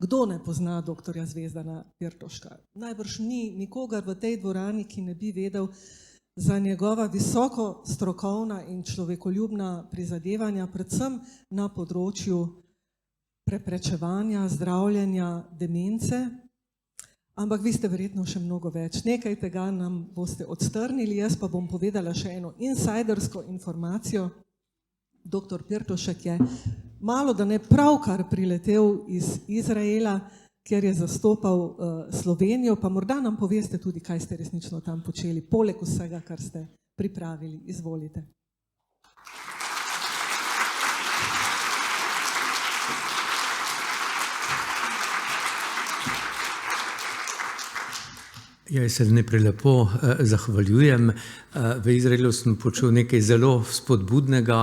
Kdo ne pozna doktorja Zvezdana Pirtoška? Najbrž ni nikogar v tej dvorani, ki ne bi vedel za njegova visoko strokovna in človekoljubna prizadevanja, predvsem na področju preprečevanja, zdravljenja demence. Ampak vi ste verjetno še mnogo več. Nekaj tega nam boste odstrnili, jaz pa bom povedala še eno insajdersko informacijo. Doktor Pirtošek je malo da ne pravkar priletel iz Izraela, kjer je zastopal Slovenijo, pa morda nam poveste tudi, kaj ste resnično tam počeli, poleg vsega, kar ste pripravili. Izvolite. Jaz se najprej lepo zahvaljujem. V Izraelu sem počel nekaj zelo spodbudnega.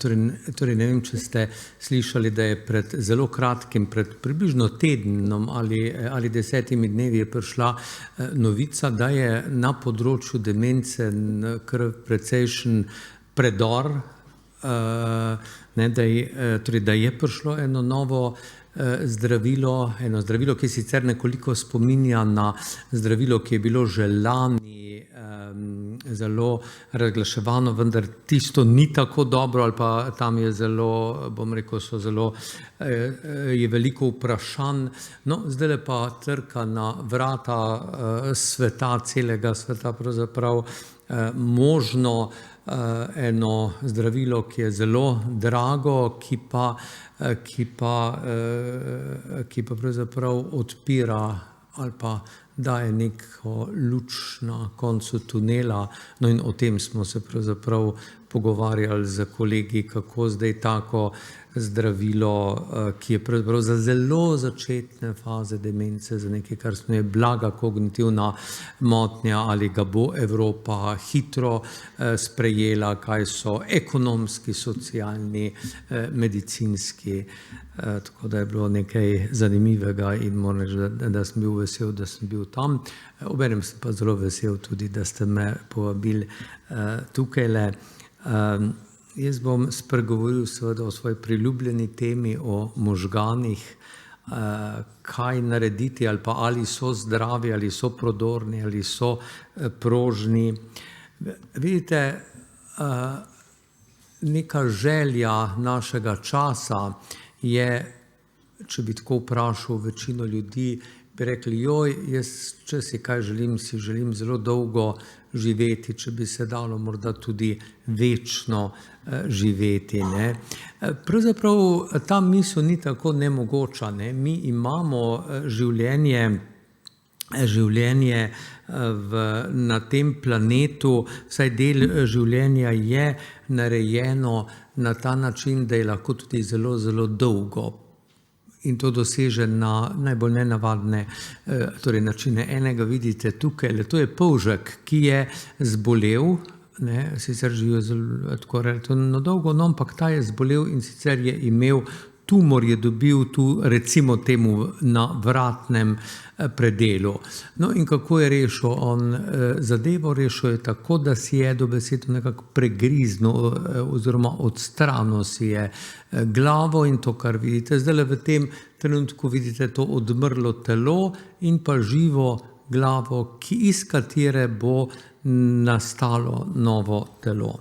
Torej ne vem, če ste slišali, da je pred zelo kratkim, pred približno tednom ali 10 dnevi je prišla novica, da je na področju demence kar precejšen predor, da je prišlo eno novo zdravilo, ki sicer nekoliko spominja na zdravilo, ki je bilo že lani zelo razglaševano, vendar tisto ni tako dobro, ali pa tam je zelo, bom rekel, je veliko vprašanj. No, zdaj pa trka na vrata sveta, celega sveta pravzaprav možno eno zdravilo, ki je zelo drago, ki pa pravzaprav odpira ali pa daje neko luč na koncu tunela. No in o tem smo se pravzaprav pogovarjali z kolegi, kako zdaj tako zdravilo, ki je pravzaprav za zelo začetne faze demence, za nekaj, kar smo je blaga kognitivna motnja, ali ga bo Evropa hitro sprejela, kaj so ekonomski, socialni, medicinski. Tako da je bilo nekaj zanimivega in moram reči, da sem bil vesel, da sem bil tam. Obenem sem pa zelo vesel tudi, da ste me povabili tukajle. Jaz bom spregovoril seveda o svoji priljubljeni temi, o možganih, kaj narediti, ali so zdravi, ali so prodorni, ali so prožni. Vidite, neka želja našega časa je, če bi tako vprašal večino ljudi, bi rekli, jaz, če si kaj želim, si želim zelo dolgo živeti, če bi se dalo morda tudi večno živeti. Pravzaprav ta misel ni tako nemogoča. Mi imamo življenje na tem planetu, vsaj del življenja je narejeno na ta način, da je lahko tudi zelo, zelo dolgo. In to doseže na najbolj nenavadne načine. Enega vidite tukaj, to je polžek, ki je zbolel, sicer živijo zelo tako relativno dolgo, ampak ta je zbolel in sicer je imel tumor, je dobil tu, recimo temu, na vratnem predelu. No in kako je rešil on zadevo? Rešil je tako, da si je dobesedno nekako pregriznil oziroma odstranil si je glavo in to, kar vidite. Zdaj v tem trenutku vidite to odmrlo telo in pa živo glavo, iz katere bo nastalo novo telo.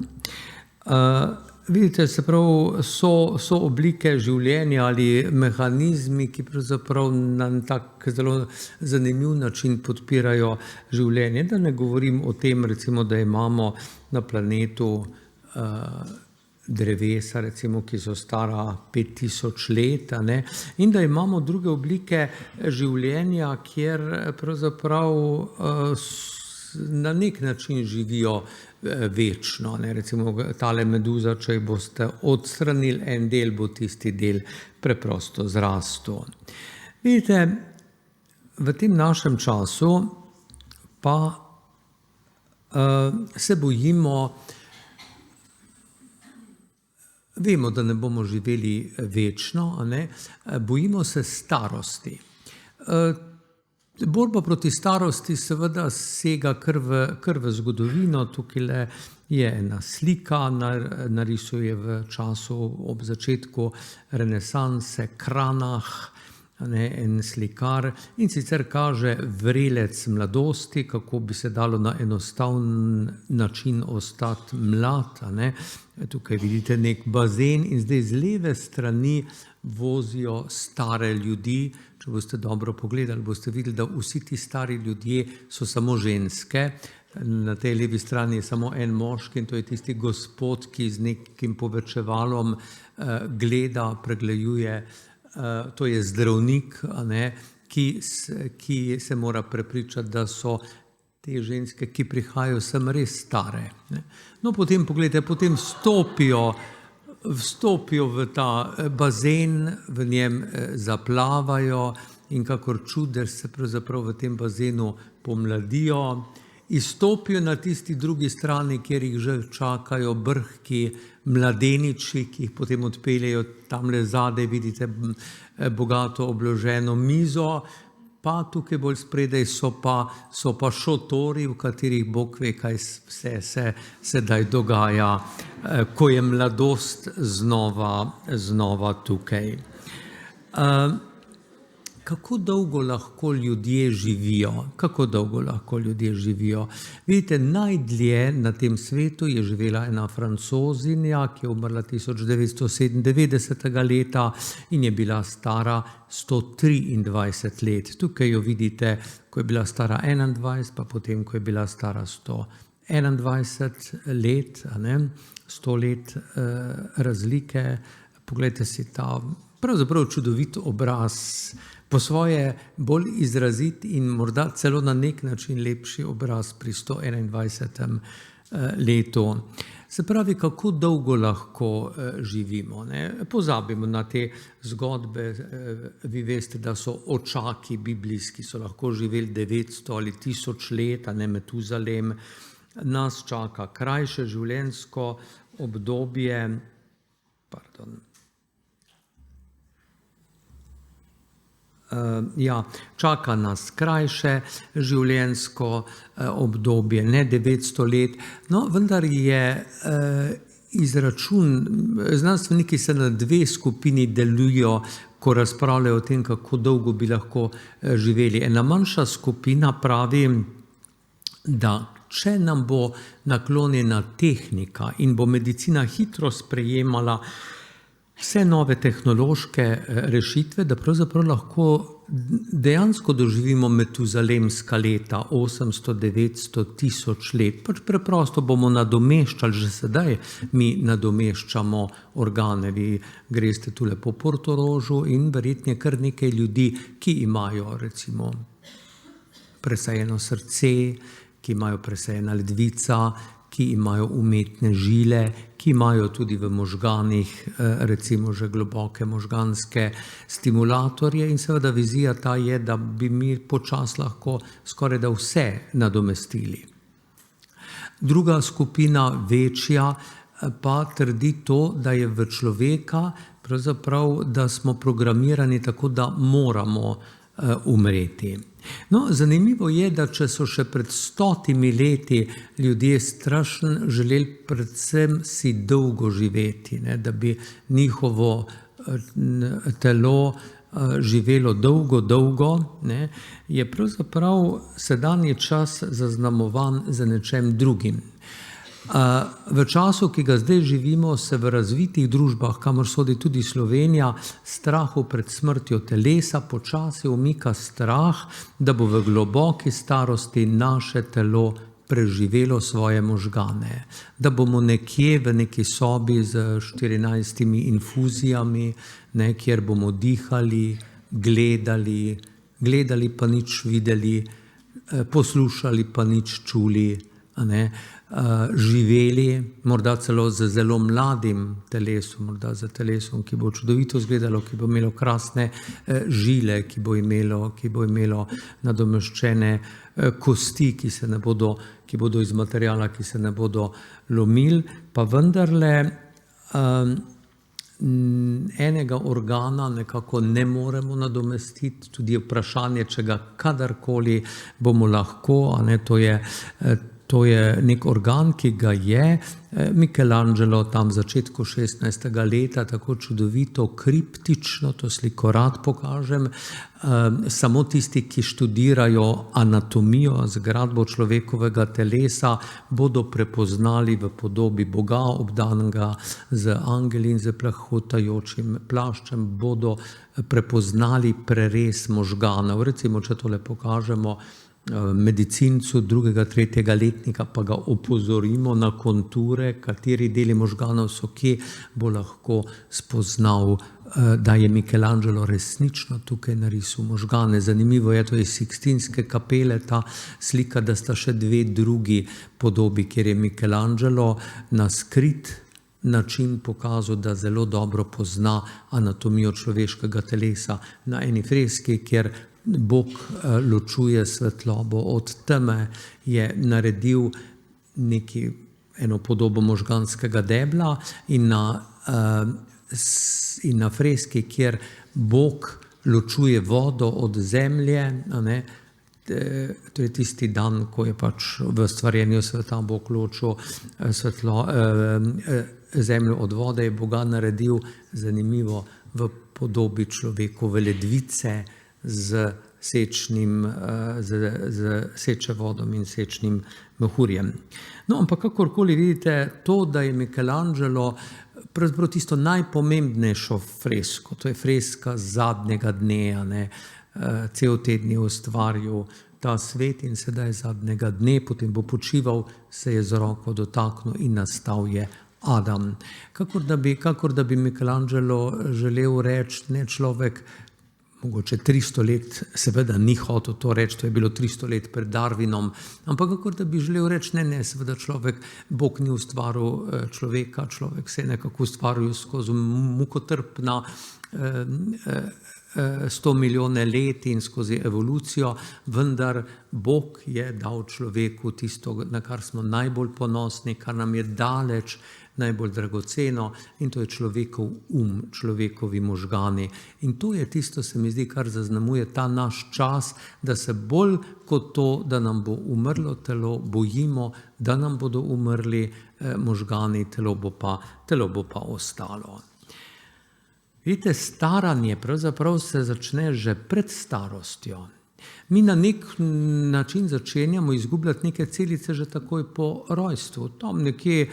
Vidite, se pravi, so oblike življenja ali mehanizmi, ki pravzaprav na tak zelo zanimiv način podpirajo življenje. Da ne govorim o tem, recimo, da imamo na planetu drevesa, recimo, ki so stara 5000 let, in da imamo druge oblike življenja, kjer pravzaprav na nek način živijo večno. Recimo tale meduza, če jo boste odstranili en del, bo tisti del preprosto zrastel. Vidite, v tem našem času pa se bojimo, vemo, da ne bomo živeli večno, bojimo se starosti. Borba proti starosti seveda sega kar v zgodovino. Tukaj je ena slika, narisuje v času ob začetku renesanse Cranach, en slikar, in sicer kaže vrelec mladosti, kako bi se dalo na enostaven način ostati mlad. Tukaj vidite nek bazen in zdaj z leve strani vozijo stare ljudi. Če boste dobro pogledali, boste videli, da vsi ti stari ljudje so samo ženske. Na tej levi strani je samo en moški in to je tisti gospod, ki z nekim povečevalom gleda, pregleduje. To je zdravnik, ki se mora prepričati, da so te ženske, ki prihajajo sem, res stare. No, potem pogledajte, potem vstopijo v ta bazen, v njem zaplavajo in kakor čudež se pravzaprav v tem bazenu pomladijo. Izstopijo na tisti drugi strani, kjer jih že čakajo brhki mladeniči, ki jih potem odpeljejo tamle zadaj, vidite bogato obloženo mizo, pa tukaj bolj spredaj so pa šotori, v katerih Bog ve, kaj vse se sedaj dogaja, ko je mladost znova tukaj. Kako dolgo lahko ljudje živijo? Vidite, najdlje na tem svetu je živela ena Francozinja, ki je umrla 1997. leta in je bila stara 123 let. Tukaj jo vidite, ko je bila stara 21, pa potem, ko je bila stara 121 let, 100 let razlike. Poglejte si ta pravzaprav čudovit obraz, po svoje bolj izrazit in morda celo na nek način lepši obraz pri 121. letu. Se pravi, kako dolgo lahko živimo. Pozabimo na te zgodbe. Vi veste, da so očaki biblijski, so lahko živeli 900 ali 1000 let, Metuzalem. Nas čaka krajše življenjsko obdobje, čaka nas krajše življenjsko obdobje, ne 900 let, no vendar je izračun, znanstveniki se na dve skupini delujo, ko razpravljajo o tem, kako dolgo bi lahko živeli. Ena manjša skupina pravi, da če nam bo naklonjena tehnika in bo medicina hitro sprejemala vse nove tehnološke rešitve, da pravzaprav lahko dejansko doživimo metuzalemska leta, 800, 900, 1000 let. Preprosto bomo nadomeščali, že sedaj mi nadomeščamo organe. Vi greste tule po Portorožu in verjetno je kar nekaj ljudi, ki imajo recimo presajeno srce, ki imajo presajena ledvica, ki imajo umetne žile, ki imajo tudi v možganih recimo že globoke možganske stimulatorje in seveda vizija ta je, da bi mi počasi lahko skoraj da vse nadomestili. Druga skupina, večja, pa trdi to, da je v človeka pravzaprav, da smo programirani tako, da moramo umreti. No, zanimivo je, da če so še pred 100 leti ljudje strašno želeli predvsem si dolgo živeti, da bi njihovo telo živelo dolgo, je pravzaprav sedanji čas zaznamovan za nečem drugim. V času, ki ga zdaj živimo, se v razvitih družbah, kamor sodi tudi Slovenija, strahu pred smrtjo telesa počasi umika strah, da bo v globoki starosti naše telo preživelo svoje možgane. Da bomo nekje v neki sobi z 14 infuzijami, kjer bomo dihali, gledali pa nič videli, poslušali pa nič čuli, živeli, morda celo z zelo mladim telesom, morda z telesom, ki bo čudovito izgledalo, ki bo imelo krasne žile, ki bo imelo nadomeščene kosti, ki bodo iz materiala, ki se ne bodo lomili, pa vendarle enega organa nekako ne moremo nadomestiti, tudi vprašanje, če ga kadarkoli bomo lahko, to je To je nek organ, ki ga je Michelangelo tam v začetku 16. leta tako čudovito, kriptično, to sliko rad pokažem. Samo tisti, ki študirajo anatomijo, zgradbo človekovega telesa, bodo prepoznali v podobi Boga, obdanega z angeli in z plahotajočim plaščem, bodo prepoznali prerez možganov. Recimo, če tole pokažemo medicincu 2., 3. letnika, pa ga opozorimo na konture, kateri deli možganov so kje, bo lahko spoznal, da je Michelangelo resnično tukaj narisal možgane. Zanimivo je, to je iz Sikstinske kapele, ta slika, da sta še 2 drugi podobi, kjer je Michelangelo na skrit način pokazal, da zelo dobro pozna anatomijo človeškega telesa. Na eni freski, kjer Bog ločuje svetlobo od teme, je naredil eno podobo možganskega debla in na freski, kjer Bog ločuje vodo od zemlje, to je tisti dan, ko je pač v stvarjenju sveta Bog ločil zemljo od vode, je Boga naredil, zanimivo, v podobi človekove ledvice z sečevodom in sečnim mehurjem. No, ampak kakorkoli vidite, to, da je Michelangelo pravzaprav tisto najpomembnejšo fresko, to je freska zadnjega dne, cel teden je ustvaril ta svet in sedaj zadnjega dne, potem bo počival, se je z roko dotaknil in nastal je Adam. Kakor da bi Michelangelo želel reči, ne človek, mogoče 300 let, seveda ni hotel to reči, to je bilo 300 let pred Darwinom, ampak kakor da bi želel reči, ne, seveda človek, Bog ni ustvaril človeka, človek se je nekako ustvaril skozi mukotrpna 100 milijone let in skozi evolucijo, vendar Bog je dal človeku tisto, na kar smo najbolj ponosni, kar nam je daleč najbolj dragoceno, in to je človekov človekovi možgani. In to je tisto, se mi zdi, kar zaznamuje ta naš čas, da se bolj kot to, da nam bo umrlo telo, bojimo, da nam bodo umrli možgani, telo bo pa ostalo. Vidite, staranje pravzaprav se začne že pred starostjo. Mi na nek način začenjamo izgubljati neke celice že takoj po rojstvu. Tam nekje,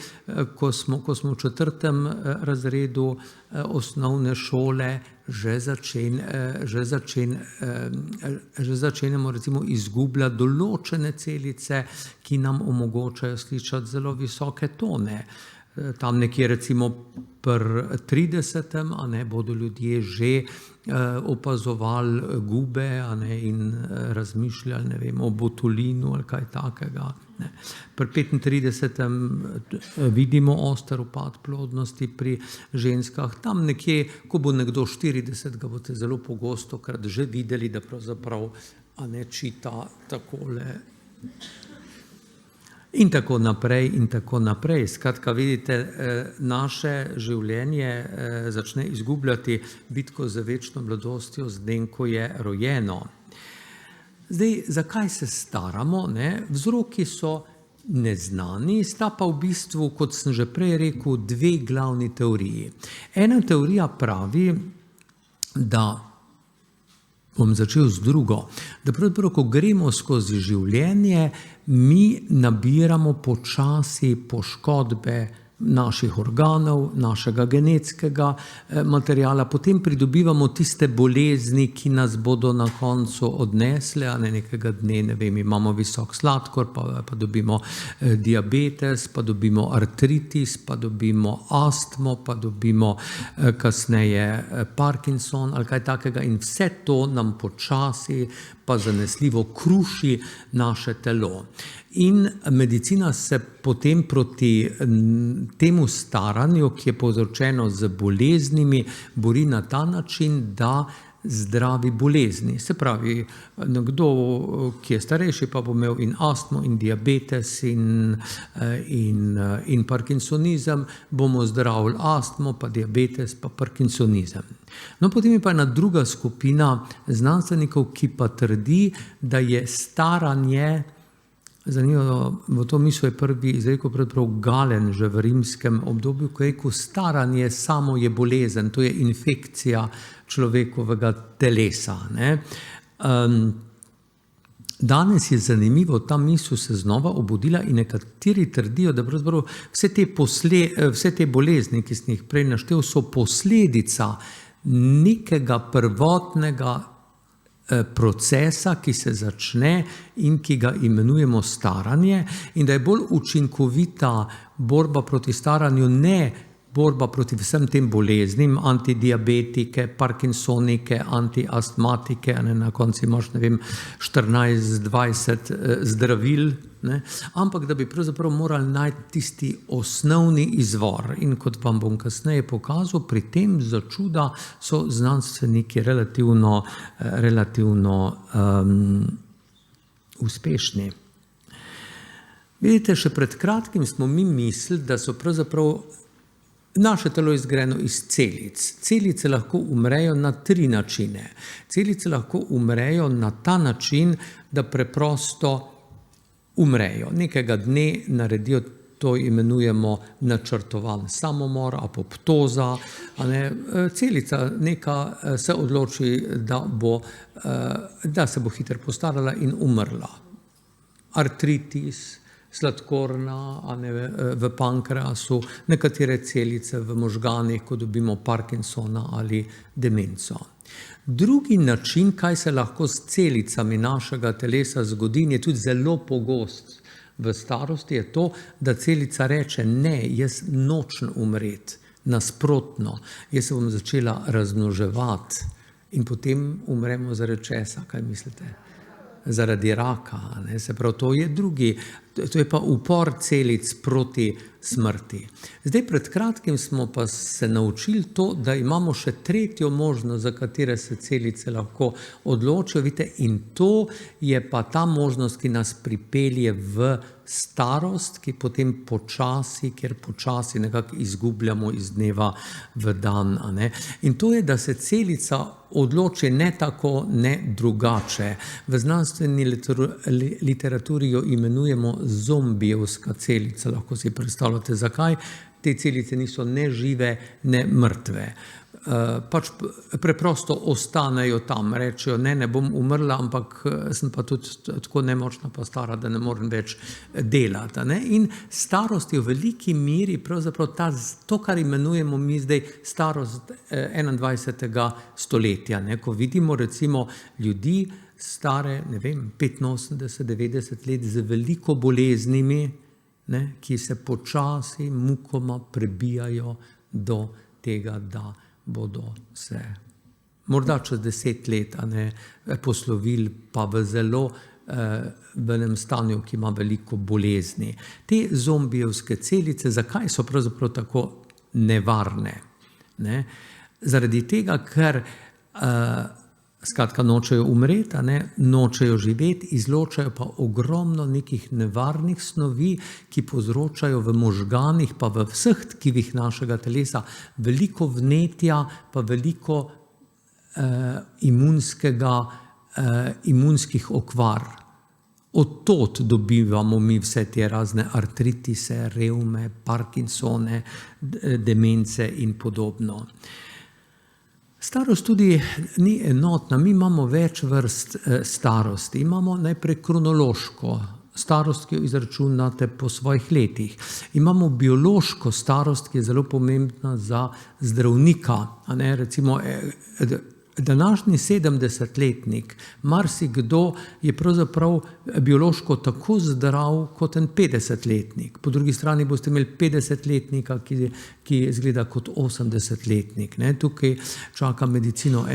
ko smo v 4. razredu osnovne šole, že začenjamo recimo izgubljati določene celice, ki nam omogočajo slišati zelo visoke tone. Tam nekje recimo pri 30. Bodo ljudje že opazovali gube in razmišljali, ne vem, o botulinu ali kaj takega. Pri 35. vidimo oster upad plodnosti pri ženskah. Tam nekje, ko bo nekdo 40, ga boste zelo pogosto krat že videli, da pravzaprav čita takole. In tako naprej, in tako naprej. Skratka, vidite, naše življenje začne izgubljati bitko za večno mladostjo z dnem, ko je rojeno. Zdaj, zakaj se staramo? Vzroki so neznani, sta pa v bistvu, kot sem že prej rekel, 2 glavni teoriji. Ena teorija pravi, da bom začel z drugo, da pravzaprav, ko gremo skozi življenje, mi nabiramo počasi poškodbe naših organov, našega genetskega materiala, potem pridobivamo tiste bolezni, ki nas bodo na koncu odnesle, nekega dne, ne vem, imamo visok sladkor, pa dobimo diabetes, pa dobimo artritis, pa dobimo astmo, pa dobimo kasneje Parkinson ali kaj takega, in vse to nam počasi pa zanesljivo kruši naše telo. In medicina se potem proti temu staranju, ki je povzročeno z boleznimi, bori na ta način, da zdravi bolezni. Se pravi, nekdo, ki je starejši, pa bo imel in astmo, in diabetes, in parkinsonizem, bomo zdravili astmo, pa diabetes, pa parkinsonizem. No, potem je pa ena druga skupina znanstvenikov, ki pa trdi, da je staranje Zanimivo, v to misel je prvi izrekel pravzaprav Galen že v rimskem obdobju, ko je rekel, staranje samo je bolezen, to je infekcija človekovega telesa. Ne? Danes je zanimivo, ta misel se znova obudila in nekateri trdijo, da pravzaprav vse te bolezni, ki sem jih prej naštel, so posledica nekega prvotnega procesa, ki se začne in ki ga imenujemo staranje, in da je bolj učinkovita borba proti staranju ne borba proti vsem tem boleznim, antidiabetike, parkinsonike, antiastmatike, na koncu imaš, 14-20 zdravil, ne? Ampak da bi pravzaprav morali najti tisti osnovni izvor. In kot vam bom kasneje pokazal, pri tem za čuda so znanstveniki relativno uspešni. Vidite, še pred kratkim smo mi mislili, da so pravzaprav naše telo je zgrajeno iz celic. Celice lahko umrejo na 3 načine. Celice lahko umrejo na ta način, da preprosto umrejo. Nekega dne naredijo, to imenujemo načrtovan samomor, apoptoza. Celica neka se odloči, da se bo hitro postarala in umrla. Artritis, sladkorna, v pankreasu, nekatere celice v možganih, ko dobimo Parkinsona ali demenco. Drugi način, kaj se lahko s celicami našega telesa zgodi, je tudi zelo pogost v starosti, je to, da celica reče, ne, jaz nočem umreti, nasprotno, jaz se bom začela razmnoževati in potem umremo zaradi česa, kaj mislite? Zaradi raka, ne? Se pravi, to je pa upor celic proti smrti. Zdaj, pred kratkim smo pa se naučili to, da imamo še tretjo možnost, za katere se celice lahko odločijo, vidite, in to je pa ta možnost, ki nas pripelje v starost, ki potem kjer počasi nekako izgubljamo iz dneva v dan. In to je, da se celica odloči ne tako, ne drugače. V znanstveni literaturi jo imenujemo zombijevska celica, lahko si predstavljate, zakaj. Te celice niso ne žive, ne mrtve. Pač preprosto ostanejo tam, rečejo, ne bom umrla, ampak sem pa tudi tako nemočna pa stara, da ne morem več delati. In starost je v veliki meri pravzaprav to, kar imenujemo mi zdaj starost 21. stoletja. Ko vidimo recimo ljudi stare, 85-90 let z veliko boleznimi, ki se počasi, mukoma prebijajo do tega, da bodo se morda čez 10 let poslovili pa v zelo v enem stanju, ki ima veliko bolezni. Te zombijevske celice, zakaj so pravzaprav tako nevarne? Zaradi tega, ker skratka nočejo umreti, nočejo živeti, izločajo pa ogromno nekih nevarnih snovi, ki povzročajo v možganih pa v vseh tkivih našega telesa veliko vnetja pa veliko imunskih okvar. Od tod dobivamo mi vse te razne artritise, revme, Parkinsone, demence in podobno. Starost tudi ni enotna, mi imamo več vrst starosti. Imamo najprej kronološko starost, ki jo izračunate po svojih letih. Imamo biološko starost, ki je zelo pomembna za zdravnika. Recimo današnji 70-letnik, marsikdo je pravzaprav biološko tako zdrav kot en 50-letnik. Po drugi strani boste imeli 50-letnika, ki izgleda kot 80-letnik. Tukaj čaka medicino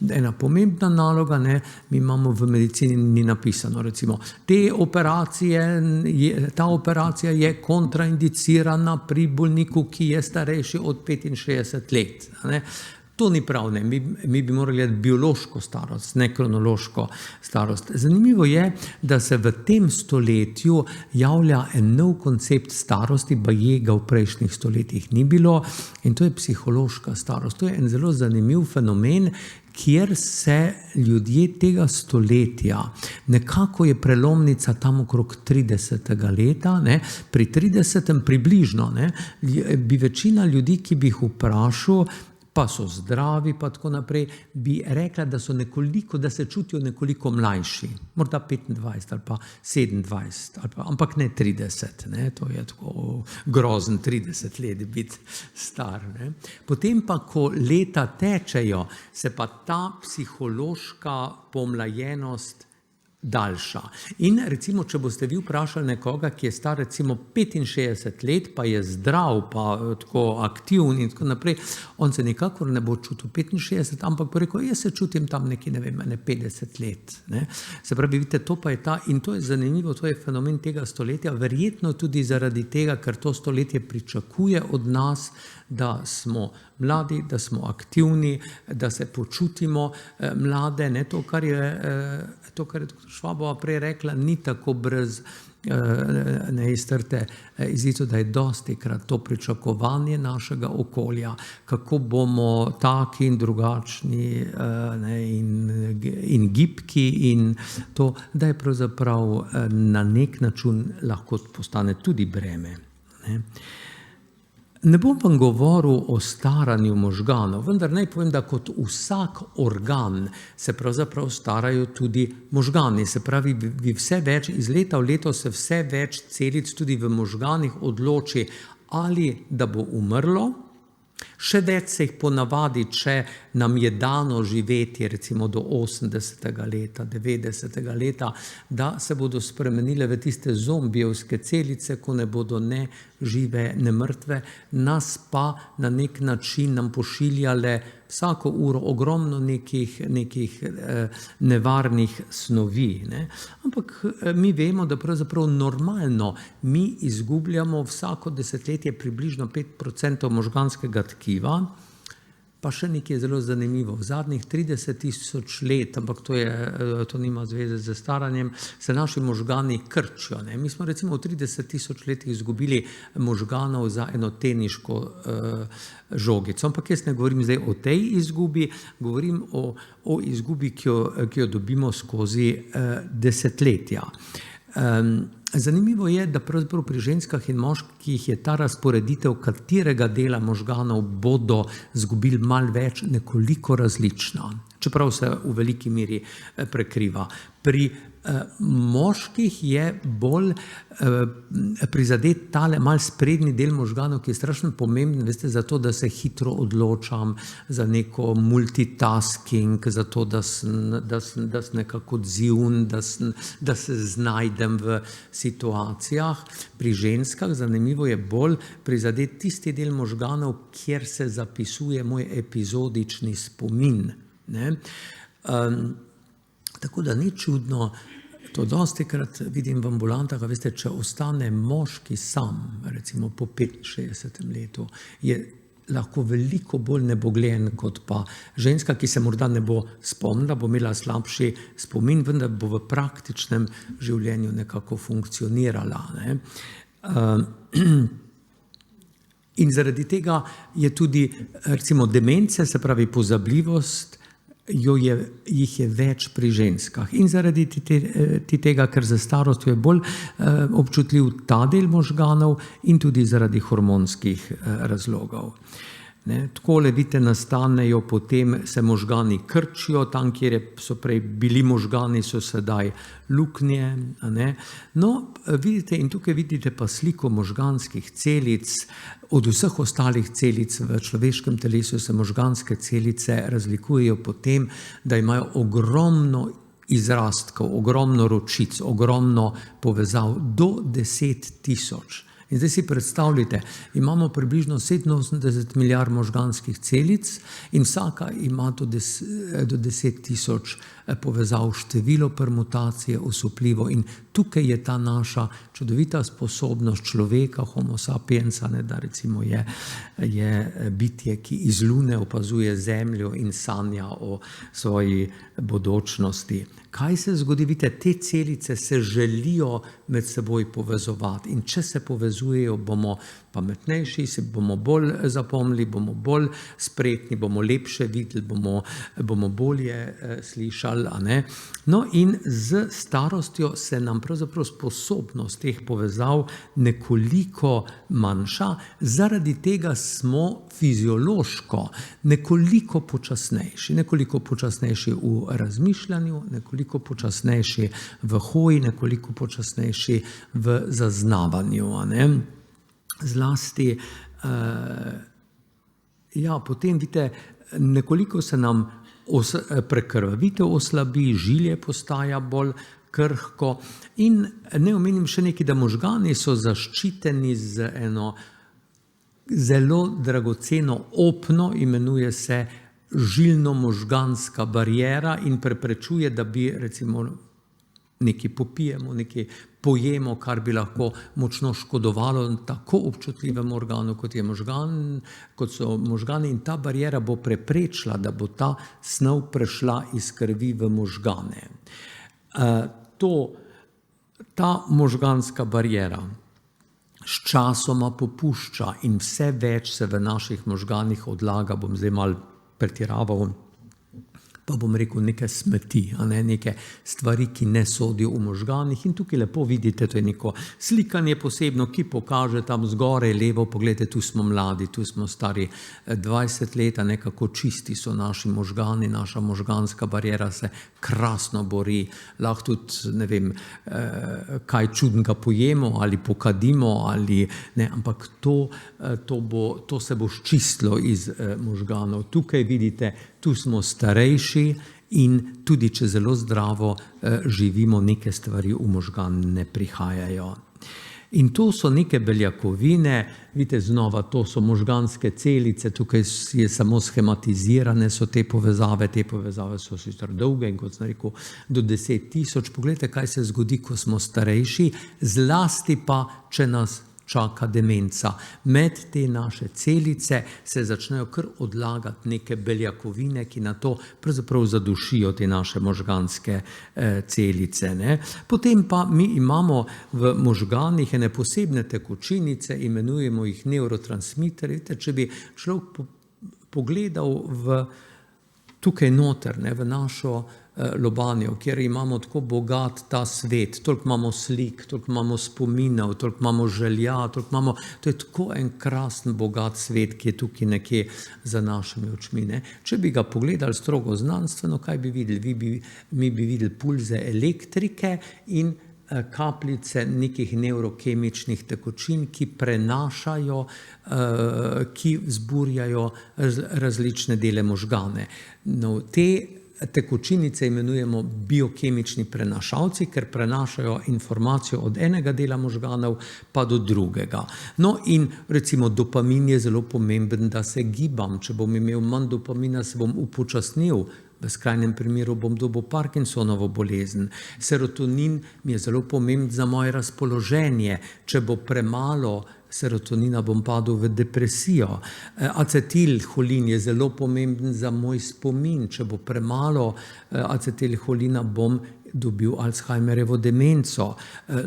ena pomembna naloga, mi imamo v medicini ni napisano, recimo, ta operacija je kontraindicirana pri bolniku, ki je starejši od 65 let. To ni prav, mi bi morali gledati biološko starost, ne kronološko starost. Zanimivo je, da se v tem stoletju javlja en nov koncept starosti, baje ga v prejšnjih stoletjih ni bilo, in to je psihološka starost. To je en zelo zanimiv fenomen, kjer se ljudje tega stoletja, nekako je prelomnica tam okrog 30. leta, ne, pri 30. približno, ne, bi večina ljudi, ki bi jih vprašal, pa so zdravi, pa tako naprej, bi rekla, da se čutijo nekoliko mlajši, morda 25 ali pa 27, ampak ne 30, ne, to je tako grozen 30 let biti star. Ne. Potem pa, ko leta tečejo, se pa ta psihološka pomlajenost daljša. In recimo, če boste vi vprašali nekoga, ki je star recimo 65 let, pa je zdrav, pa tako aktivn in tako naprej, on se nikakor ne bo čutil 65, ampak bo rekel, jaz se čutim tam nekje, ne vem, 50 let. Ne. Se pravi, vidite, to pa je in to je zanimivo, to je fenomen tega stoletja, verjetno tudi zaradi tega, ker to stoletje pričakuje od nas, da smo mladi, da smo aktivni, da se počutimo mlade. Ne, to, kar je dr. Švabova prej rekla, ni tako brez neiztrte izziv, da je dostikrat to pričakovanje našega okolja, kako bomo taki in drugačni, ne, in gibki, in to, da je pravzaprav na nek način lahko postane tudi breme. Ne. Ne bom vam govoril o staranju možganov, vendar naj povem, da kot vsak organ se pravzaprav starajo tudi možgani. Se pravi, vse več, iz leta v leto se vse več celic tudi v možganih odloči, ali da bo umrlo. Še več se jih ponavadi, če nam je dano živeti recimo do 80. leta, 90. leta, da se bodo spremenile v tiste zombijevske celice, ko ne bodo ne žive, ne mrtve, nas pa na nek način nam pošiljale vsako uro ogromno nekih nevarnih snovi. Ne. Ampak mi vemo, da pravzaprav normalno mi izgubljamo vsako desetletje približno 5% možganskega tkiva, pa še nekaj zelo zanimivo. V zadnjih 30 000 let, ampak to nima zveze z staranjem, se naši možgani krčijo. Ne. Mi smo recimo v 30 000 letih izgubili možganov za eno teniško žogico. Ampak jaz ne govorim zdaj o tej izgubi, govorim o izgubi, ki jo dobimo skozi desetletja. Zanimivo je, da pravzaprav pri ženskah in moških je ta razporeditev, katerega dela možganov bodo izgubili malo več, nekoliko različna, čeprav se v veliki meri prekriva. Pri moških je bolj prizadet tale mal sprednji del možganov, ki je strašno pomemben, veste, za to, da se hitro odločam, za neko multitasking, za to, da sem nekako odziven, da se znajdem v situacijah. Pri ženskah, zanimivo, je bolj prizadet tisti del možganov, kjer se zapisuje moj epizodični spomin. Ne? Tako da ni čudno, to dostikrat vidim v ambulantah, a veste, če ostane moški sam, recimo po 65. letu, je lahko veliko bolj nebogljen kot pa ženska, ki se morda ne bo spomnila, bo imela slabši spomin, vendar bo v praktičnem življenju nekako funkcionirala. Ne? In zaradi tega je tudi recimo demence, se pravi pozabljivost, jih je več pri ženskah. In zaradi tega, ker za starost je bolj občutljiv ta del možganov in tudi zaradi hormonskih razlogov. Ne, takole, vidite, nastanejo, potem se možgani krčijo, tam, kjer so prej bili možgani, so sedaj luknje. Ne. No, vidite, in tukaj vidite pa sliko možganskih celic. Od vseh ostalih celic v človeškem telesu se možganske celice razlikujejo po tem, da imajo ogromno izrastkov, ogromno ročic, ogromno povezav, do 10 000. In zdaj si predstavljate, imamo približno 87 milijard možganskih celic in vsaka ima do 10 000 povezav, število permutacije osupljivo in tukaj je ta naša čudovita sposobnost človeka, homo sapiensa, da recimo je bitje, ki iz Lune opazuje Zemljo in sanja o svoji bodočnosti. Kaj se zgodi? Vidite, te celice se želijo med seboj povezovati in če se povezujejo, bomo pametnejši, se bomo bolj zapomnili, bomo bolj spretni, bomo lepše videli, bomo bolje slišali. A ne? No in z starostjo se nam pravzaprav sposobnost teh povezav nekoliko manjša, zaradi tega smo fiziološko nekoliko počasnejši v razmišljanju, nekoliko počasnejši v hoji, nekoliko počasnejši v zaznavanju. A ne? Zlasti, potem vidite, nekoliko se nam prekrvavitev oslabi, žilje postaja bolj krhko in ne omenim še nekaj, da možgani so zaščiteni z eno zelo dragoceno opno, imenuje se žilno-možganska bariera in preprečuje, da bi recimo nekaj popijemo, nekaj pojemo, kar bi lahko močno škodovalo tako občutljivemu organu, kot so možgani, in ta bariera bo preprečila, da bo ta snov prešla iz krvi v možgane. Ta možganska bariera sčasoma popušča in vse več se v naših možganih odlaga, bom zdaj malo pretiraval, pa bom rekel neke smeti, neke stvari, ki ne sodijo v možganih. In tukaj lepo vidite, to je neko slikanje posebno, ki pokaže tam zgoraj levo, pogledajte, tu smo mladi, tu smo stari 20 let, nekako čisti so naši možgani, naša možganska bariera se krasno bori, lahko tudi, ne vem, kaj čudnega pojemo ali pokadimo, ali ne, ampak to se bo ščistilo iz možganov. Tukaj vidite, tu smo starejši in tudi, če zelo zdravo živimo, neke stvari v možgan ne prihajajo. In to so neke beljakovine, vidite znova, to so možganske celice, tukaj je samo schematizirane, so te povezave so sicer dolge in kot sem rekel, do 10.000. Poglejte, kaj se zgodi, ko smo starejši, zlasti pa, če nas čaka demenca. Med te naše celice se začnejo kar odlagati neke beljakovine, ki na to pravzaprav zadušijo te naše možganske celice. Ne? Potem pa mi imamo v možganih ene posebne tekočinice, imenujemo jih nevrotransmiterji. Če bi človek pogledal tukaj noter, v našo Lobanjo, kjer imamo tako bogat ta svet, toliko imamo slik, toliko imamo spominov, toliko imamo želja, to je tako en krasen, bogat svet, ki je tukaj nekje za našimi očmi. Ne? Če bi ga pogledali strogo znanstveno, kaj bi videli? Mi bi videli pulze elektrike in kapljice nekih nevrokemičnih tekočin, ki prenašajo, ki vzburjajo različne dele možgane. No, te tekočinice imenujemo biokemični prenašalci, ker prenašajo informacijo od enega dela možganov pa do drugega. No in recimo dopamin je zelo pomemben, da se gibam. Če bom imel manj dopamina, se bom upočasnil. V skrajnem primeru bom dobil Parkinsonovo bolezen. Serotonin mi je zelo pomemben za moje razpoloženje. Če bo premalo serotonina, bom padel v depresijo. Acetilholin je zelo pomemben za moj spomin. Če bo premalo acetilholina, bom dobil Alzheimerjevo demenco.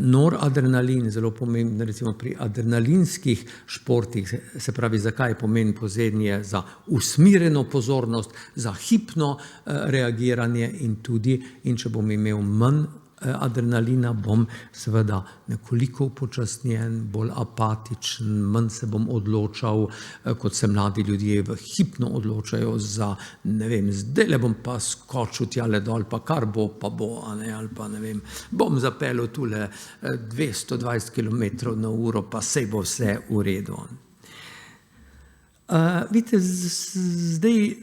Noradrenalin, zelo pomemben recimo pri adrenalinskih športih, se pravi, zakaj je pomemben pozornje za usmirjeno pozornost, za hipno reagiranje in če bom imel manj adrenalina, bom seveda nekoliko upočasnjen, bolj apatičen, manj se bom odločal, kot se mladi ljudje v hipno odločajo za, ne vem, zdajle bom pa skočil tjale dol, pa kar bo, pa bo, ali pa ne vem, bom zapeljal tule 220 km/h, pa sej bo vse v redu. Vidite, zdaj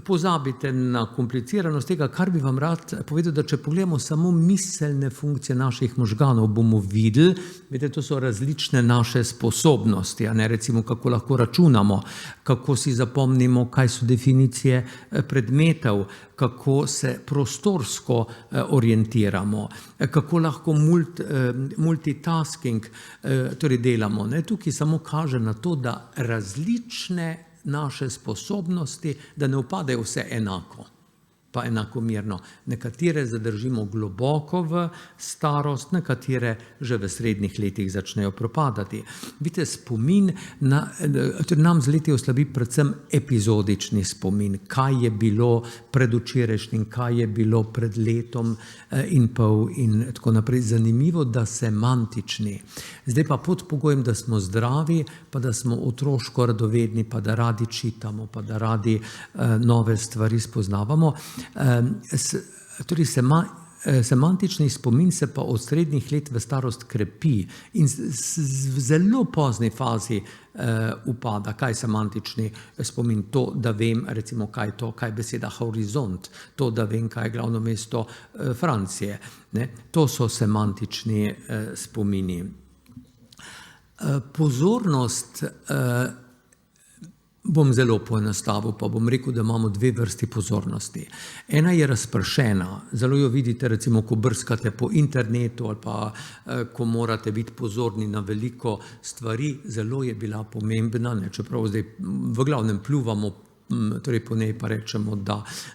pozabite na kompliciranost tega, kar bi vam rad povedal, da če pogledamo samo miselne funkcije naših možganov, bomo videli, vidite, to so različne naše sposobnosti, a ne, recimo, kako lahko računamo, kako si zapomnimo, kaj so definicije predmetov, kako se prostorsko orientiramo, kako lahko multitasking torej delamo. Ne? Tukaj samo kaže na to, da različne naše sposobnosti, da ne upadejo vse enako, pa enakomerno. Nekatere zadržimo globoko v starost, nekatere že v srednjih letih začnejo propadati. Vidite, spomin, nam z leti oslabi predvsem epizodični spomin, kaj je bilo predvčerajšnjim, kaj je bilo pred letom in pol in tako naprej. Zanimivo, da semantični. Zdaj pa pod pogojem, da smo zdravi, pa da smo otroško radovedni, pa da radi čitamo, pa da radi nove stvari spoznavamo. Torej semantični spomin se pa od srednjih let v starost krepi in v zelo pozni fazi upada. Kaj je semantični spomin? To, da vem, recimo, kaj je to, kaj je beseda horizont, to, da vem, kaj je glavno mesto Francije. Ne? To so semantični spomini. Pozornost bom zelo poenostavil, pa bom rekel, da imamo dve vrsti pozornosti. Ena je razpršena, zelo jo vidite, recimo, ko brskate po internetu ali pa ko morate biti pozorni na veliko stvari, zelo je bila pomembna, ne, čeprav zdaj v glavnem pljuvamo, torej po njej pa rečemo,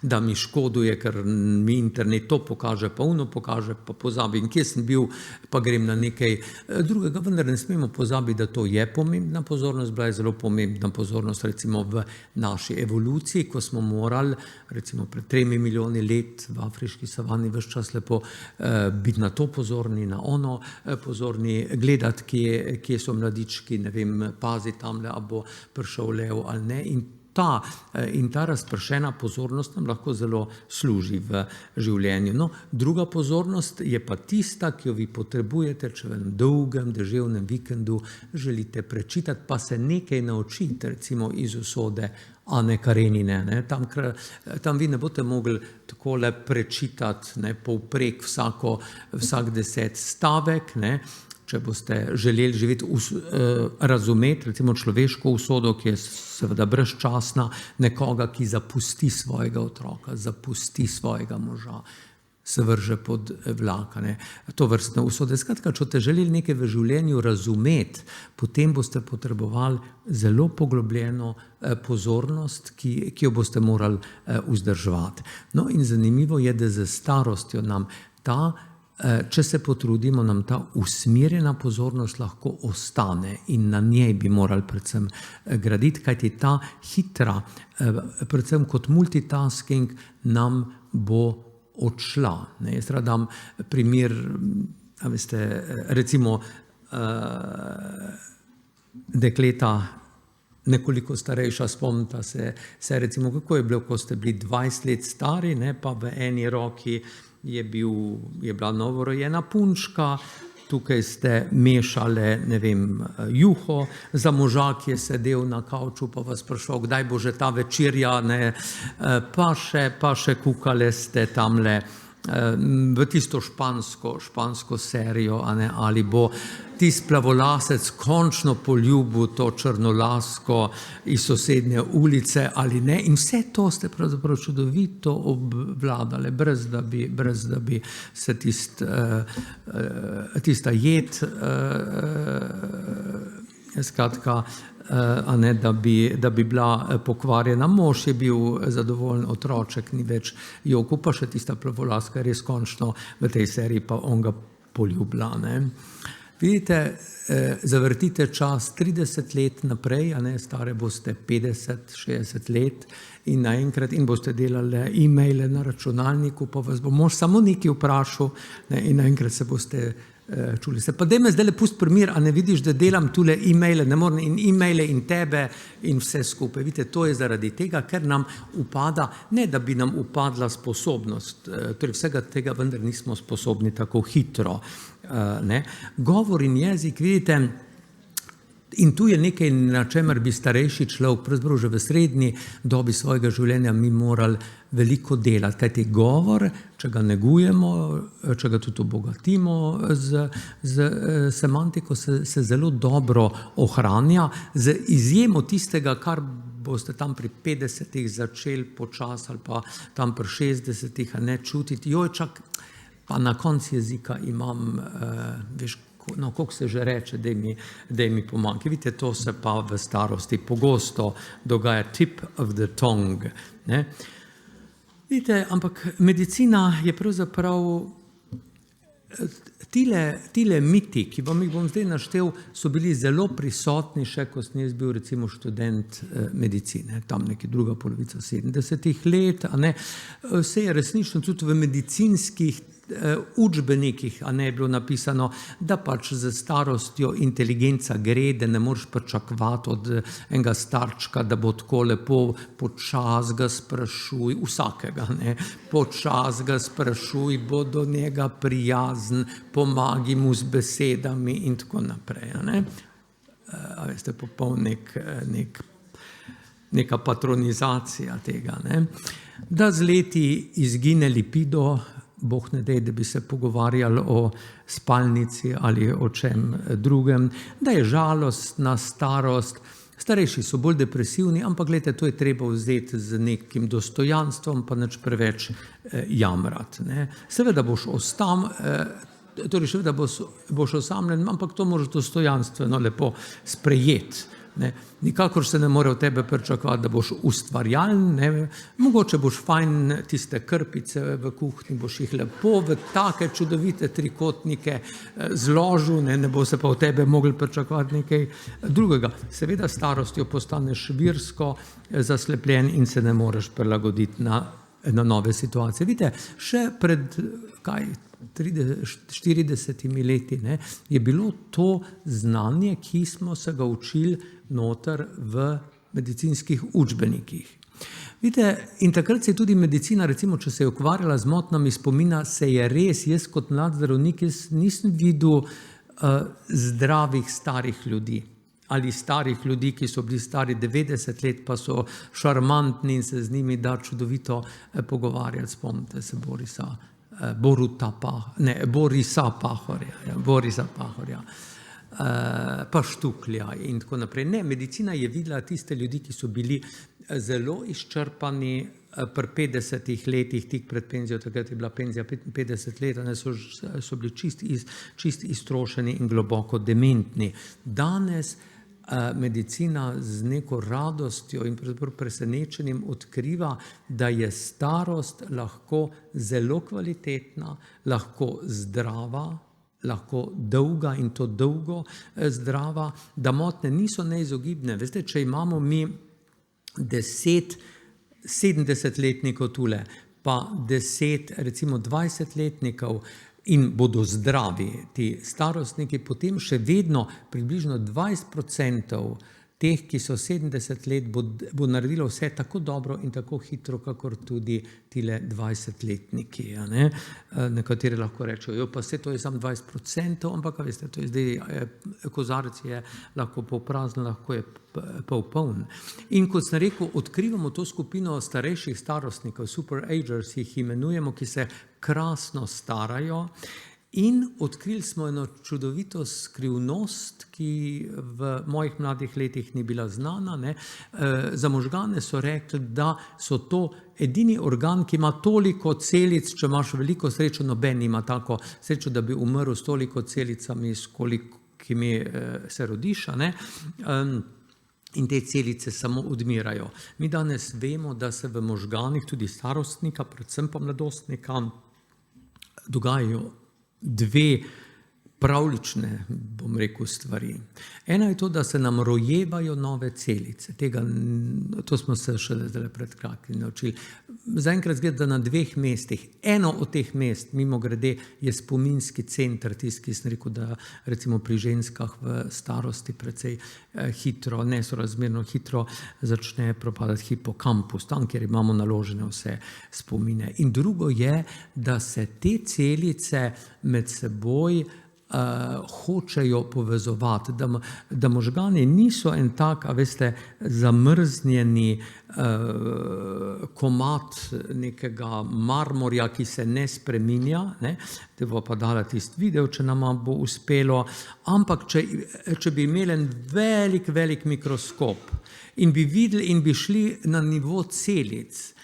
da mi škoduje, ker mi internet to pokaže, pa ono pokaže, pa pozabim, kje sem bil, pa grem na nekaj drugega, vendar ne smemo pozabiti, da to je pomembna pozornost, bila je zelo pomembna pozornost recimo v naši evoluciji, ko smo morali, recimo pred 3 milijoni let v afriški savani ves čas lepo biti na to pozorni, na ono pozorni, gledati, kje so mladički, ne vem, pazi tamle, a bo prišel lev ali ne, in ta razpršena pozornost nam lahko zelo služi v življenju. No, druga pozornost je pa tista, ki jo vi potrebujete, če v enem dolgem, deževnem vikendu želite prečitati, pa se nekaj naučiti, recimo iz usode Ane Karenine. Ne? Tam vi ne boste mogli takole prečitati, ne, povprek vsak 10 stavek, ne? Če boste želeli živeti, razumeti recimo človeško usodo, ki je seveda brezčasna, nekoga, ki zapusti svojega otroka, zapusti svojega moža, se vrže pod vlak, ne. To vrstne usode. Skratka, če ste želeli nekaj v življenju razumeti, potem boste potrebovali zelo poglobljeno pozornost, ki jo boste morali vzdrževati. No in zanimivo je, da z starostjo nam če se potrudimo, nam ta usmerjena pozornost lahko ostane in na njej bi morali predvsem graditi, kajti ta hitra, predvsem kot multitasking, nam bo odšla. Ne, jaz rad dam primer, veste, recimo dekleta, nekoliko starejša, spomnite se recimo, kako je bilo, ko ste bili 20 let stari, ne, pa v eni roki je bila novorojena punčka, tukaj ste mešale, ne vem, juho za moža, ki je sedel na kavču, pa vas sprašal, kdaj bo že ta večerja, ne, pa še kukale ste tamle v tisto špansko serijo, a ne, ali bo tisti plavolasec končno poljubil to črnolasko iz sosednje ulice ali ne, in vse to ste pravzaprav čudovito obvladali, brez da bi se tista jed, skratka, a ne, da bi bila pokvarjena. Mož je bil zadovoljen, otroček ni več jokal, pa še tista plavolaska res končno v tej seriji pa on ga poljubila. Ne. Vidite, zavrtite čas 30 let naprej, a ne, stare boste 50, 60 let in naenkrat in boste delali e-maile na računalniku, pa vas bo mož samo nekaj vprašal, ne, in naenkrat se boste čuli se. Pa daj me zdaj pusti primer, a ne vidiš, da delam tule e-maile, ne morem in e-maile in tebe in vse skupaj. Vidite, to je zaradi tega, ker nam upada, ne da bi nam upadla sposobnost, torej vsega tega vendar nismo sposobni tako hitro. Ne. Govor in jezik, vidite, In tu je nekaj, na čemer bi starejši človek, pravzaprav že v srednji dobi svojega življenja, mi morali veliko delati. Kajti govor, če ga negujemo, če ga tudi obogatimo z semantiko, se zelo dobro ohranja, z izjemo tistega, kar boste tam pri 50-ih začeli počasi ali pa tam pri 60-ih čutiti. Jojčak, pa na koncu jezika imam, veš, no, kako se že reče, da mi pomanjka. Vidite, to se pa v starosti pogosto dogaja, tip of the tongue. Ne? Vidite, ampak medicina je pravzaprav, tile miti, ki vam jih bom zdaj naštel, so bili zelo prisotni še, ko sem jaz bil recimo študent medicine, tam nekaj druga polovica 70-ih let, a ne, vse je resnično tudi v medicinskih učbenikih, a ne, je bilo napisano, da pač z starostjo inteligenca gre, da ne moreš pričakovati od enega starčka, da bo tako lepo, počas ga sprašuj, vsakega, ne, počas ga sprašuj, bo do njega prijazen, pomagi mu z besedami in tako naprej, a ne. A veste, popoln neka patronizacija tega, ne. Da z leti izgine libido, Bog ne dej, da bi se pogovarjali o spalnici ali o čem drugem, da je žalostna starost, starejši so bolj depresivni, ampak gledajte, to je treba vzeti z nekim dostojanstvom, pa nič preveč jamrati, ne. Seveda boš torej seveda boš osamljen, ampak to moraš dostojanstveno lepo sprejeti. Ne. Nikakor se ne more od tebe pričakovati, da boš ustvarjalen, ne. Mogoče boš fajn tiste krpice v kuhinji, boš jih lepo v take čudovite trikotnike zložil, ne bo se pa od tebe mogli pričakovati nekaj drugega. Seveda starostjo postaneš virsko zaslepljen in se ne moreš prilagoditi na nove situacije. Vidite, še pred 40 leti, ne, je bilo to znanje, ki smo se ga učili noter v medicinskih učbenikih. Vidite, in takrat se je tudi medicina, recimo, če se je ukvarjala z motnjami spomina, se je res, jaz kot mlad zdravnik, jaz nisem videl zdravih starih ljudi. Ali starih ljudi, ki so bili stari 90 let, pa so šarmantni in se z njimi da čudovito pogovarjati. Spomnite se Borisa Pahorja, pa Štuklja in tako naprej. Ne, medicina je videla tiste ljudi, ki so bili zelo izčrpani pri 50 letih, tik pred penzijo, takrat je bila penzija 55 let, so bili čist iztrošeni in globoko dementni. Danes medicina z neko radostjo in presenečenjem odkriva, da je starost lahko zelo kvalitetna, lahko zdrava, lahko dolga in to dolgo zdrava, da motnje niso neizogibne. Veste, če imamo mi 10 70-letnikov tule, pa 10, recimo 20-letnikov, in bodo zdravi ti starostniki, potem še vedno približno 20% teh, ki so 70 let, bo naredilo vse tako dobro in tako hitro, kakor tudi tile 20-letniki. Ne? Nekateri lahko rečejo, pa vse to je samo 20%, ampak veste, to je zdaj, kozarec je lahko polprazen, lahko je polpoln. In kot sem rekel, odkrivamo to skupino starejših starostnikov, superagers jih imenujemo, ki se krasno starajo, in odkrili smo eno čudovito skrivnost, ki v mojih mladih letih ni bila znana. Ne. Za možgane so rekli, da so to edini organ, ki ima toliko celic, če imaš veliko srečo, noben ima tako srečo, da bi umrl s toliko celicami, s kolikimi se rodiš. Ne. In te celice samo odmirajo. Mi danes vemo, da se v možganih, tudi starostnika, predvsem pa mladostnika, dogajajo dve pravlične, bom rekel, stvari. Ena je to, da se nam rojevajo nove celice. To smo se šele zdaj pred kratkim naučili. Zaenkrat zgleda na 2 mestih. Eno od teh mest, mimogrede, je spominski center, tisti, ki sem rekel, da recimo pri ženskah v starosti precej hitro, nesorazmerno hitro začne propadati hipokampus, tam, kjer imamo naložene vse spomine. In drugo je, da se te celice med seboj hočejo povezovati, da možgani niso en tak, a veste, zamrznjeni komad nekega marmorja, ki se ne spreminja, ne? Te bo pa dala tisti video, če nama bo uspelo, ampak če bi imeli en velik mikroskop in bi videli in bi šli na nivo celic,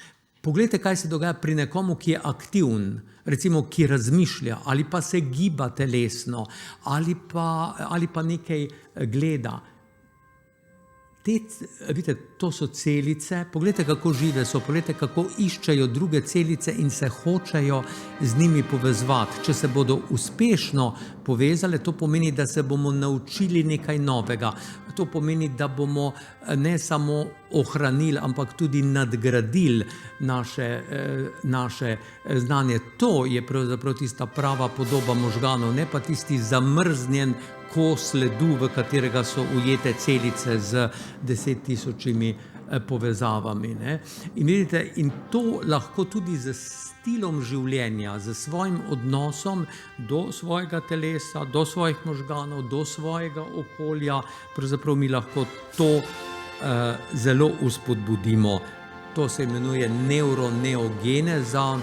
poglejte, kaj se dogaja pri nekomu, ki je aktivn, recimo, ki razmišlja, ali pa se giba telesno, ali pa nekaj gleda. Vidite, to so celice, poglejte, kako žive so, poglejte, kako iščejo druge celice in se hočejo z njimi povezovati. Če se bodo uspešno povezale, to pomeni, da se bomo naučili nekaj novega. To pomeni, da bomo ne samo ohranili, ampak tudi nadgradili naše znanje. To je pravzaprav tista prava podoba možganov, ne pa tisti zamrznjen kos ledu, v katerega so ujete celice z 10 000 povezavami. Ne? In vidite, in to lahko tudi z stilom življenja, z svojim odnosom do svojega telesa, do svojih možganov, do svojega okolja, pravzaprav mi lahko to zelo uspodbudimo. To se imenuje neuroneogeneza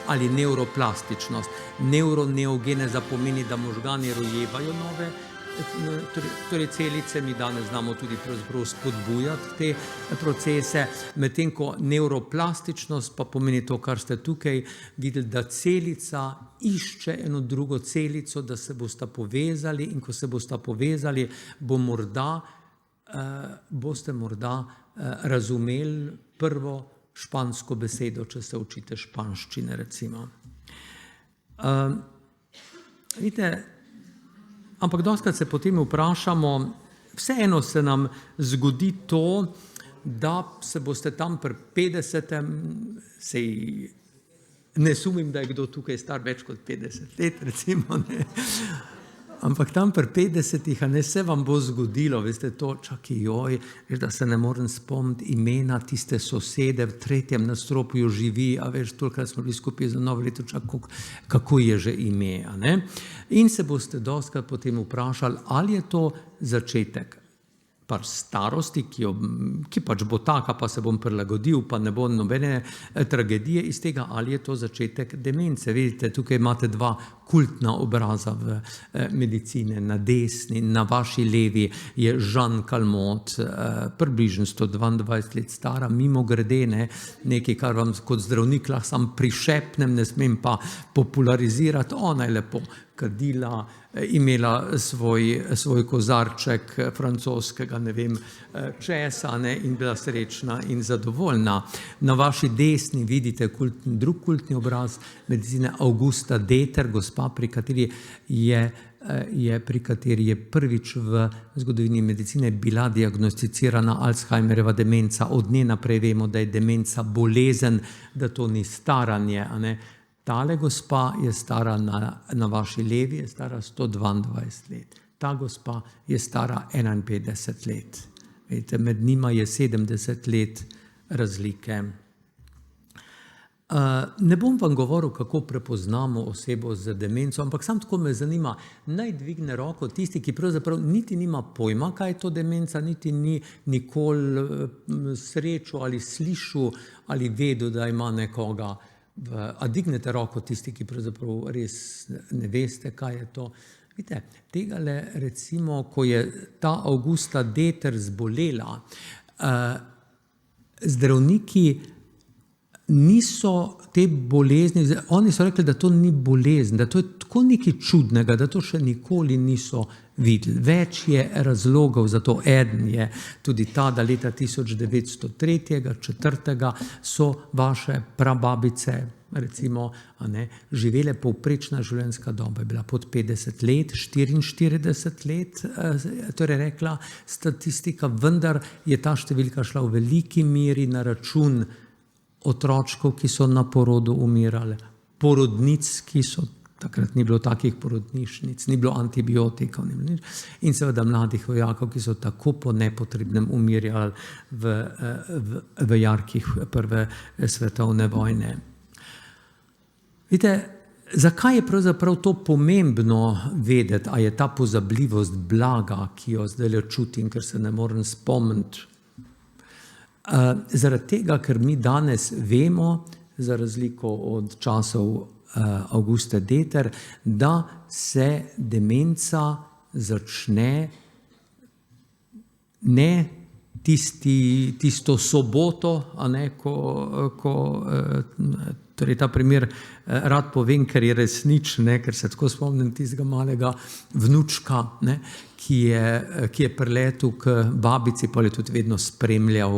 ali neuroplastičnost. Neuroneogeneza pomeni, da možgani rojevajo nove torej celice, mi danes znamo tudi pravzaprav spodbujati te procese, medtem ko neuroplastičnost pa pomeni to, kar ste tukaj videli, da celica išče eno drugo celico, da se bosta povezali, in ko se bosta povezali, boste morda razumeli prvo špansko besedo, če se učite španščine, recimo. Vidite, ampak dostikrat se potem vprašamo, vseeno se nam zgodi to, da se boste tam pri 50. Sej ne sumim, da je kdo tukaj star več kot 50 let, recimo, ne. Ampak tam pri 50, a ne, se vam bo zgodilo, veste, to, čakaj, joj, veš, da se ne morem spomniti imena tiste sosede v 3. nadstropju živi, a veš, tolikrat smo bili skupaj za novo leto, kako je že ime, a ne? In se boste dostikrat potem vprašali, ali je to začetek starosti, ki pač bo taka, pa se bom prilagodil, pa ne bo nobene tragedije iz tega, ali je to začetek demence. Vidite, tukaj imate dva kultna obraza v medicine. Na desni, na vaši levi je Jeanne Calment, približno 122 let stara, mimogrede, nekaj, kar vam kot zdravnik lahko sam prišepnem, ne smem pa popularizirati. Ona je lepo kadila, imela svoj kozarček francoskega, ne vem česa, in bila srečna in zadovoljna. Na vaši desni vidite drug kultni obraz medicine, Augusta Deter, gospa, pri kateri je prvič v zgodovini medicine bila diagnosticirana Alzheimerjeva demenca. Od nje naprej vemo, da je demenca bolezen, da to ni staranje, a ne. Tale gospa je stara na vaši levi, je stara 122 let. Ta gospa je stara 51 let. Vidite, med njima je 70 let razlike. Ne bom vam govoril, kako prepoznamo osebo z demenco, ampak samo tako me zanima, naj dvigne roko tisti, ki pravzaprav niti nima pojma, kaj je to demenca, niti ni nikoli srečal ali slišal ali vedel, da ima nekoga. A dignete roko tisti, ki pravzaprav res ne veste, kaj je to. Vidite, tegale recimo, ko je ta Augusta Deter zbolela, zdravniki niso te bolezni, oni so rekli, da to ni bolezen, da to je tako nekaj čudnega, da to še nikoli niso videli. Več je razlogov za to. Eden je tudi ta, da leta 1903. 4. so vaše prababice, recimo, živele, povprečna življenjska doba je bila pod 50 let, 44 let, torej rekla statistika, vendar je ta številka šla v veliki meri na račun otročkov, ki so na porodu umirali, porodnic, ki so, takrat ni bilo takih porodnišnic, ni bilo antibiotikov, ni bilo nič, in seveda mladih vojakov, ki so tako po nepotrebnem umirjali v jarkih Prve svetovne vojne. Vidite, Zakaj je pravzaprav to pomembno vedeti, a je ta pozabljivost blaga, ki jo zdaj čutim, ker se ne morem spomniti? Zaradi tega, ker mi danes vemo, za razliko od časov Auguste Deter, da se demenca začne ne tisto soboto, a ne, torej ta primer rad povem, ker je resničen, ker se tako spomnim tistega malega vnučka, ne, ki je priletel k babici, pa je tudi vedno spremljal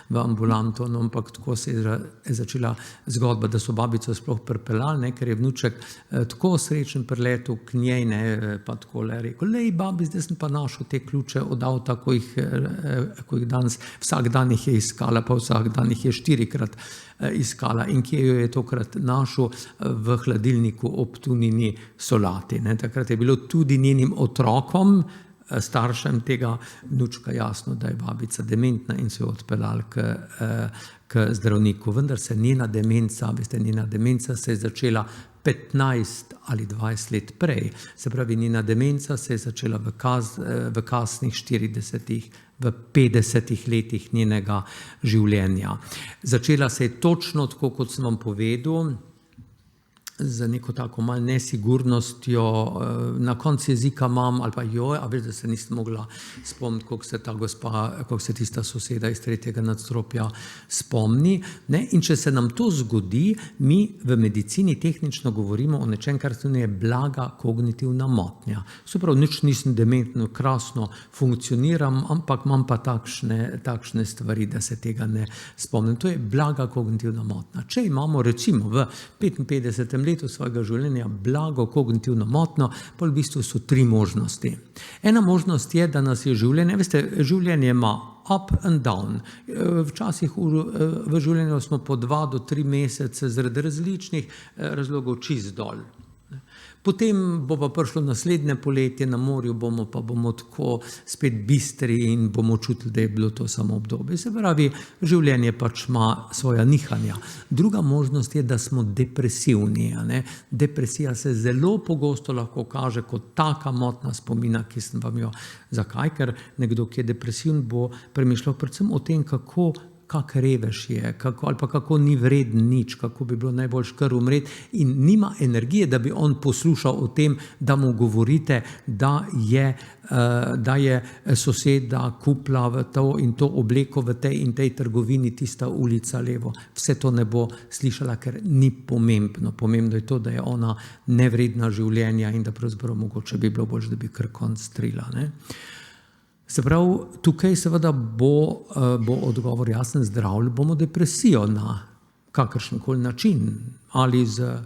v ambulanto, no, ampak tako se je začela zgodba, da so babico sploh pripeljali, ker je vnuček tako srečen priletel k njej, ne, pa tako rekel, lej babi, zdaj sem pa našel te ključe od avta, ko jih danes, vsak dan jih je iskala, pa vsak dan jih je 4-krat iskala in kje jo je tokrat našel v hladilniku ob tunini solati. Ne. Takrat je bilo tudi njenim otrokom, staršem tega vnučka jasno, da je babica dementna in so jo odpeljali k zdravniku. Vendar se njena demenca se je začela 15 ali 20 let prej. Se pravi, njena demenca se je začela v kasnih 40-ih, v 50 letih njenega življenja. Začela se je točno tako, kot sem vam povedal, z neko tako malo nesigurnostjo, na koncu jezika imam, ali pa a veš, da se nisem mogla spomniti, kako se tista soseda iz 3. nadstropja spomni. Ne? In če se nam to zgodi, mi v medicini tehnično govorimo o nečem, kar se je blaga kognitivna motnja. Se pravi, nič nisem dementno, krasno funkcioniram, ampak imam pa takšne stvari, da se tega ne spomnim. To je blaga kognitivna motnja. Če imamo recimo v 55. letu svojega življenja blago kognitivno motnjo, pa v bistvu so 3 možnosti. Ena možnost je, da nas je življenje, veste, življenje ima up and down. Včasih v življenju smo po 2 do 3 mesece zaradi različnih razlogov čist dol. Potem bo pa prišlo naslednje poletje, na morju bomo tako spet bistri in bomo čutili, da je bilo to samo obdobje. Se pravi, življenje pač ima svoja nihanja. Druga možnost je, da smo depresivni. Ne? Depresija se zelo pogosto lahko kaže kot taka motna spomina, ki sem vam jo. Zakaj? Ker nekdo, ki je depresiven, bo premišljal predvsem o tem, kak revež je, ali pa kako ni vreden nič, kako bi bilo najboljše kar umreti in nima energije, da bi on poslušal o tem, da mu govorite, da je soseda kupila v to in to obleko v tej in tej trgovini, tista ulica levo. Vse to ne bo slišala, ker ni pomembno. Pomembno je to, da je ona nevredna življenja in da pravzaprav mogoče bi bilo boljše, da bi kar konc strila, ne. Se pravi, tukaj seveda bo odgovor jasen, zdravili bomo depresijo na kakršenkoli način, ali z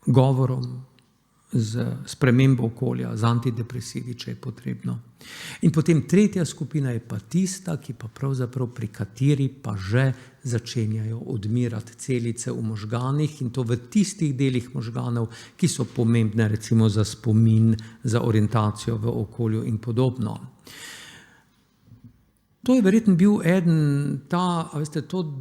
govorom, z spremembo okolja, z antidepresivi, če je potrebno. In potem tretja skupina je pa tista, ki pa pravzaprav pri kateri pa že začenjajo odmirati celice v možganih in to v tistih delih možganov, ki so pomembne recimo za spomin, za orientacijo v okolju in podobno. To je verjetno bil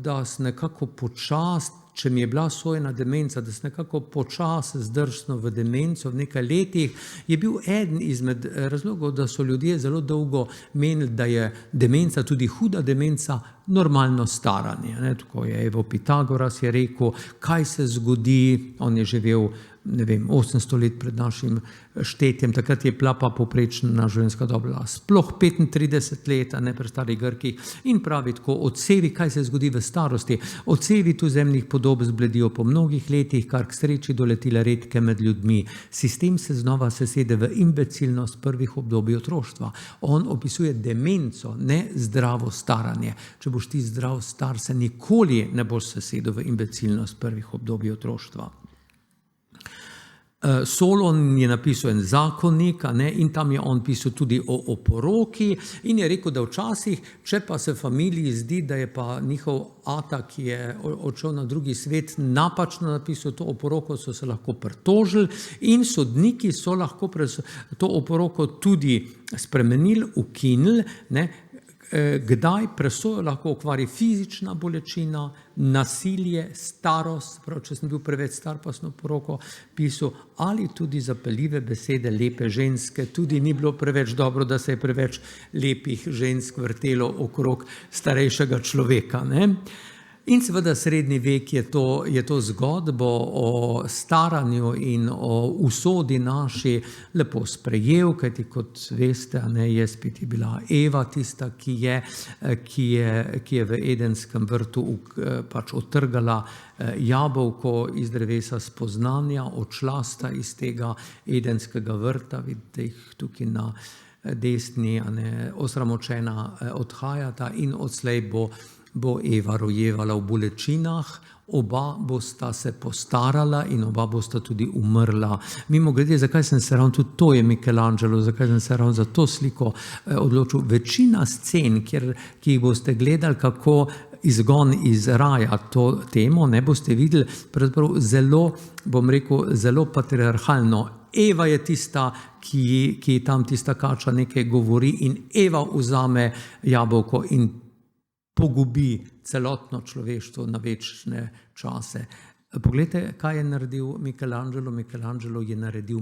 da sem nekako počas, če mi je bila sojena demenca, da sem nekako počas zdrsnil v demenco v nekaj letih, je bil eden izmed razlogov, da so ljudje zelo dolgo menili, da je demenca, tudi huda demenca, normalno staranje. Ne? Tako je Evo Pitagoras je rekel, kaj se zgodi, on je živel 800 let pred našim štetjem, takrat je bila pa povprečna življenjska doba sploh 35 let, ne pri starih Grkih, in pravi tako, odsevi, kaj se zgodi v starosti, odsevi tuzemnih podob zbledijo po mnogih letih, kar k sreči doletile redke med ljudmi. Sistem se znova sesede v imbecilnost prvih obdobij otroštva. On opisuje demenco, ne zdravo staranje. Če boš ti zdrav star, se nikoli ne boš sesedel v imbecilnost prvih obdobij otroštva. Solon je napisal en zakonik, in tam je on pisal tudi o oporoki in je rekel, da včasih, če pa se familiji zdi, da je pa njihov ata, ki je odšel na drugi svet, napačno napisal to oporoko, so se lahko pritožili in sodniki so lahko to oporoko tudi spremenili, ukinili, kdaj presojo lahko okvari fizična bolečina, nasilje, starost, prav, če sem bil preveč star, pa sem poroko pisal, ali tudi zapeljive besede lepe ženske, tudi ni bilo preveč dobro, da se je preveč lepih žensk vrtelo okrog starejšega človeka, ne. In seveda srednji vek je to zgodbo o staranju in o usodi naši lepo sprejel, kajti kot veste, je spet bila Eva tista, ki je v Edenskem vrtu pač otrgala jabolko iz drevesa spoznanja, odšla sta iz tega Edenskega vrta, vidite jih tukaj na desni, osramočena odhajata in odslej bo Eva rojevala v bolečinah, oba bosta se postarala in oba bosta tudi umrla. Mimogrede, zakaj sem se ravno, tudi to je Michelangelo, zakaj sem se ravno za to sliko odločil. Večina scen, ki jih boste gledali, kako izgon iz raja to temo, ne boste videli, pravzaprav zelo, bom rekel, zelo patriarhalno. Eva je tista, ki tam tista kača nekaj govori in Eva vzame jabolko in pogubi celotno človeštvo na večne čase. Poglejte, kaj je naredil Michelangelo. Michelangelo je naredil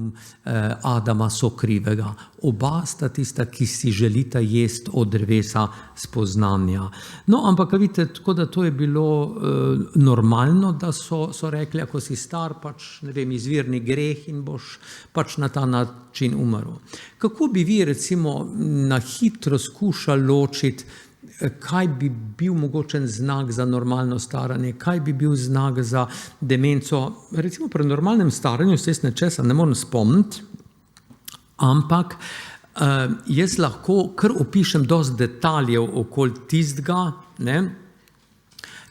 Adama sokrivega. Oba sta tista, ki si želita jesti od drevesa spoznanja. No, ampak vidite, tako da to je bilo normalno, da so rekli, ako si star, pač, ne vem, izvirni greh in boš pač na ta način umrl. Kako bi vi recimo na hitro skušali ločiti, kaj bi bil mogočen znak za normalno staranje, kaj bi bil znak za demenco. Recimo pri normalnem staranju se jaz nečesa ne morem spomniti, ampak jaz lahko kar opišem dosti detaljev okoli tistega, ne,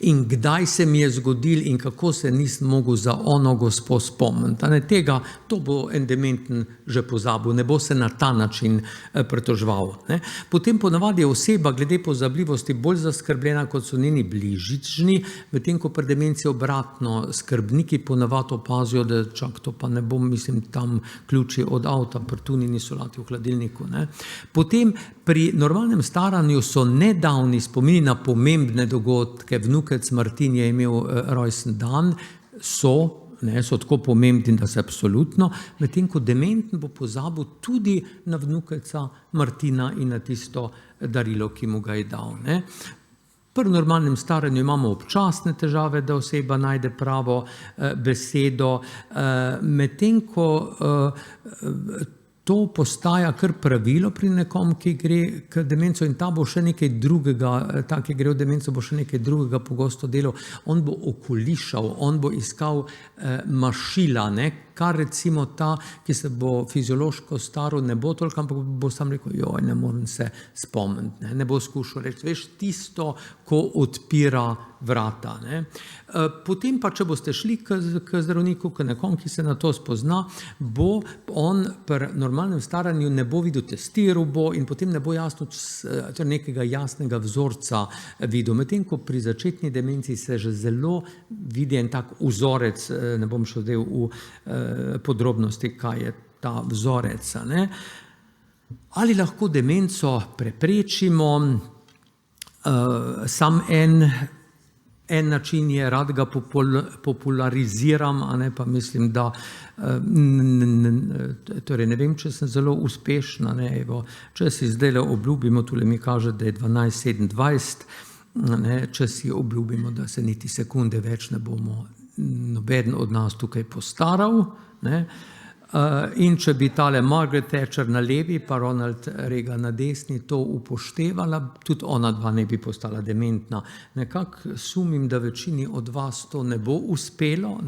in kdaj se mi je zgodil in kako se nisem mogel za ono gospo spomniti. Tega, to bo en dementen že pozabil, ne bo se na ta način pritoževal. Potem ponavadi je oseba glede pozabljivosti bolj zaskrbljena, kot so njeni bližnji, medtem ko pri demenci obratno, skrbniki ponavadi opazijo, da čak to pa ne bom, mislim, tam ključi od avta, prtuni niso lati v hladilniku. Potem pri normalnem staranju so nedavni spomini na pomembne dogodke. Vnukec Martin je imel rojsten dan, so tako pomembni, da se absolutno, medtem ko dementen bo pozabil tudi na vnukeca Martina in na tisto darilo, ki mu ga je dal. Pri normalnem staranju imamo občasne težave, da oseba najde pravo besedo, medtem ko to postaja kar pravilo pri nekom, ki gre k demencu in ta bo še nekaj drugega, ta, ki gre v demenco, bo še nekaj drugega pogosto delal. On bo okolišal, on bo iskal mašila, kar recimo ta, ki se bo fiziološko staral, ne bo toliko, ampak bo sam rekel, joj, ne morem se spomniti, ne bo skušal reči, veš, tisto, ko odpira vrata. Potem pa, če boste šli k zdravniku, k nekom, ki se na to spozna, bo on pri normalnem staranju ne bo videl, testiral bo in potem ne bo jasno, nekega jasnega vzorca videl. Medtem ko pri začetni demenci se že zelo vidi en tak vzorec, ne bom šel zdaj v podrobnosti, kaj je ta vzorec. Ali lahko demenco preprečimo? Sam en način je, rad ga populariziram, pa mislim, da torej ne vem, če sem zelo uspešna, če si zdaj obljubimo, tule mi kaže, da je 12:27, če si obljubimo, da se niti sekunde več ne bomo nobeden od nas tukaj postaral, in če bi tale Margaret Thatcher na levi pa Ronald Reagan na desni to upoštevala, tudi ona dva ne bi postala dementna. Nekako sumim, da večini od vas to ne bo uspelo,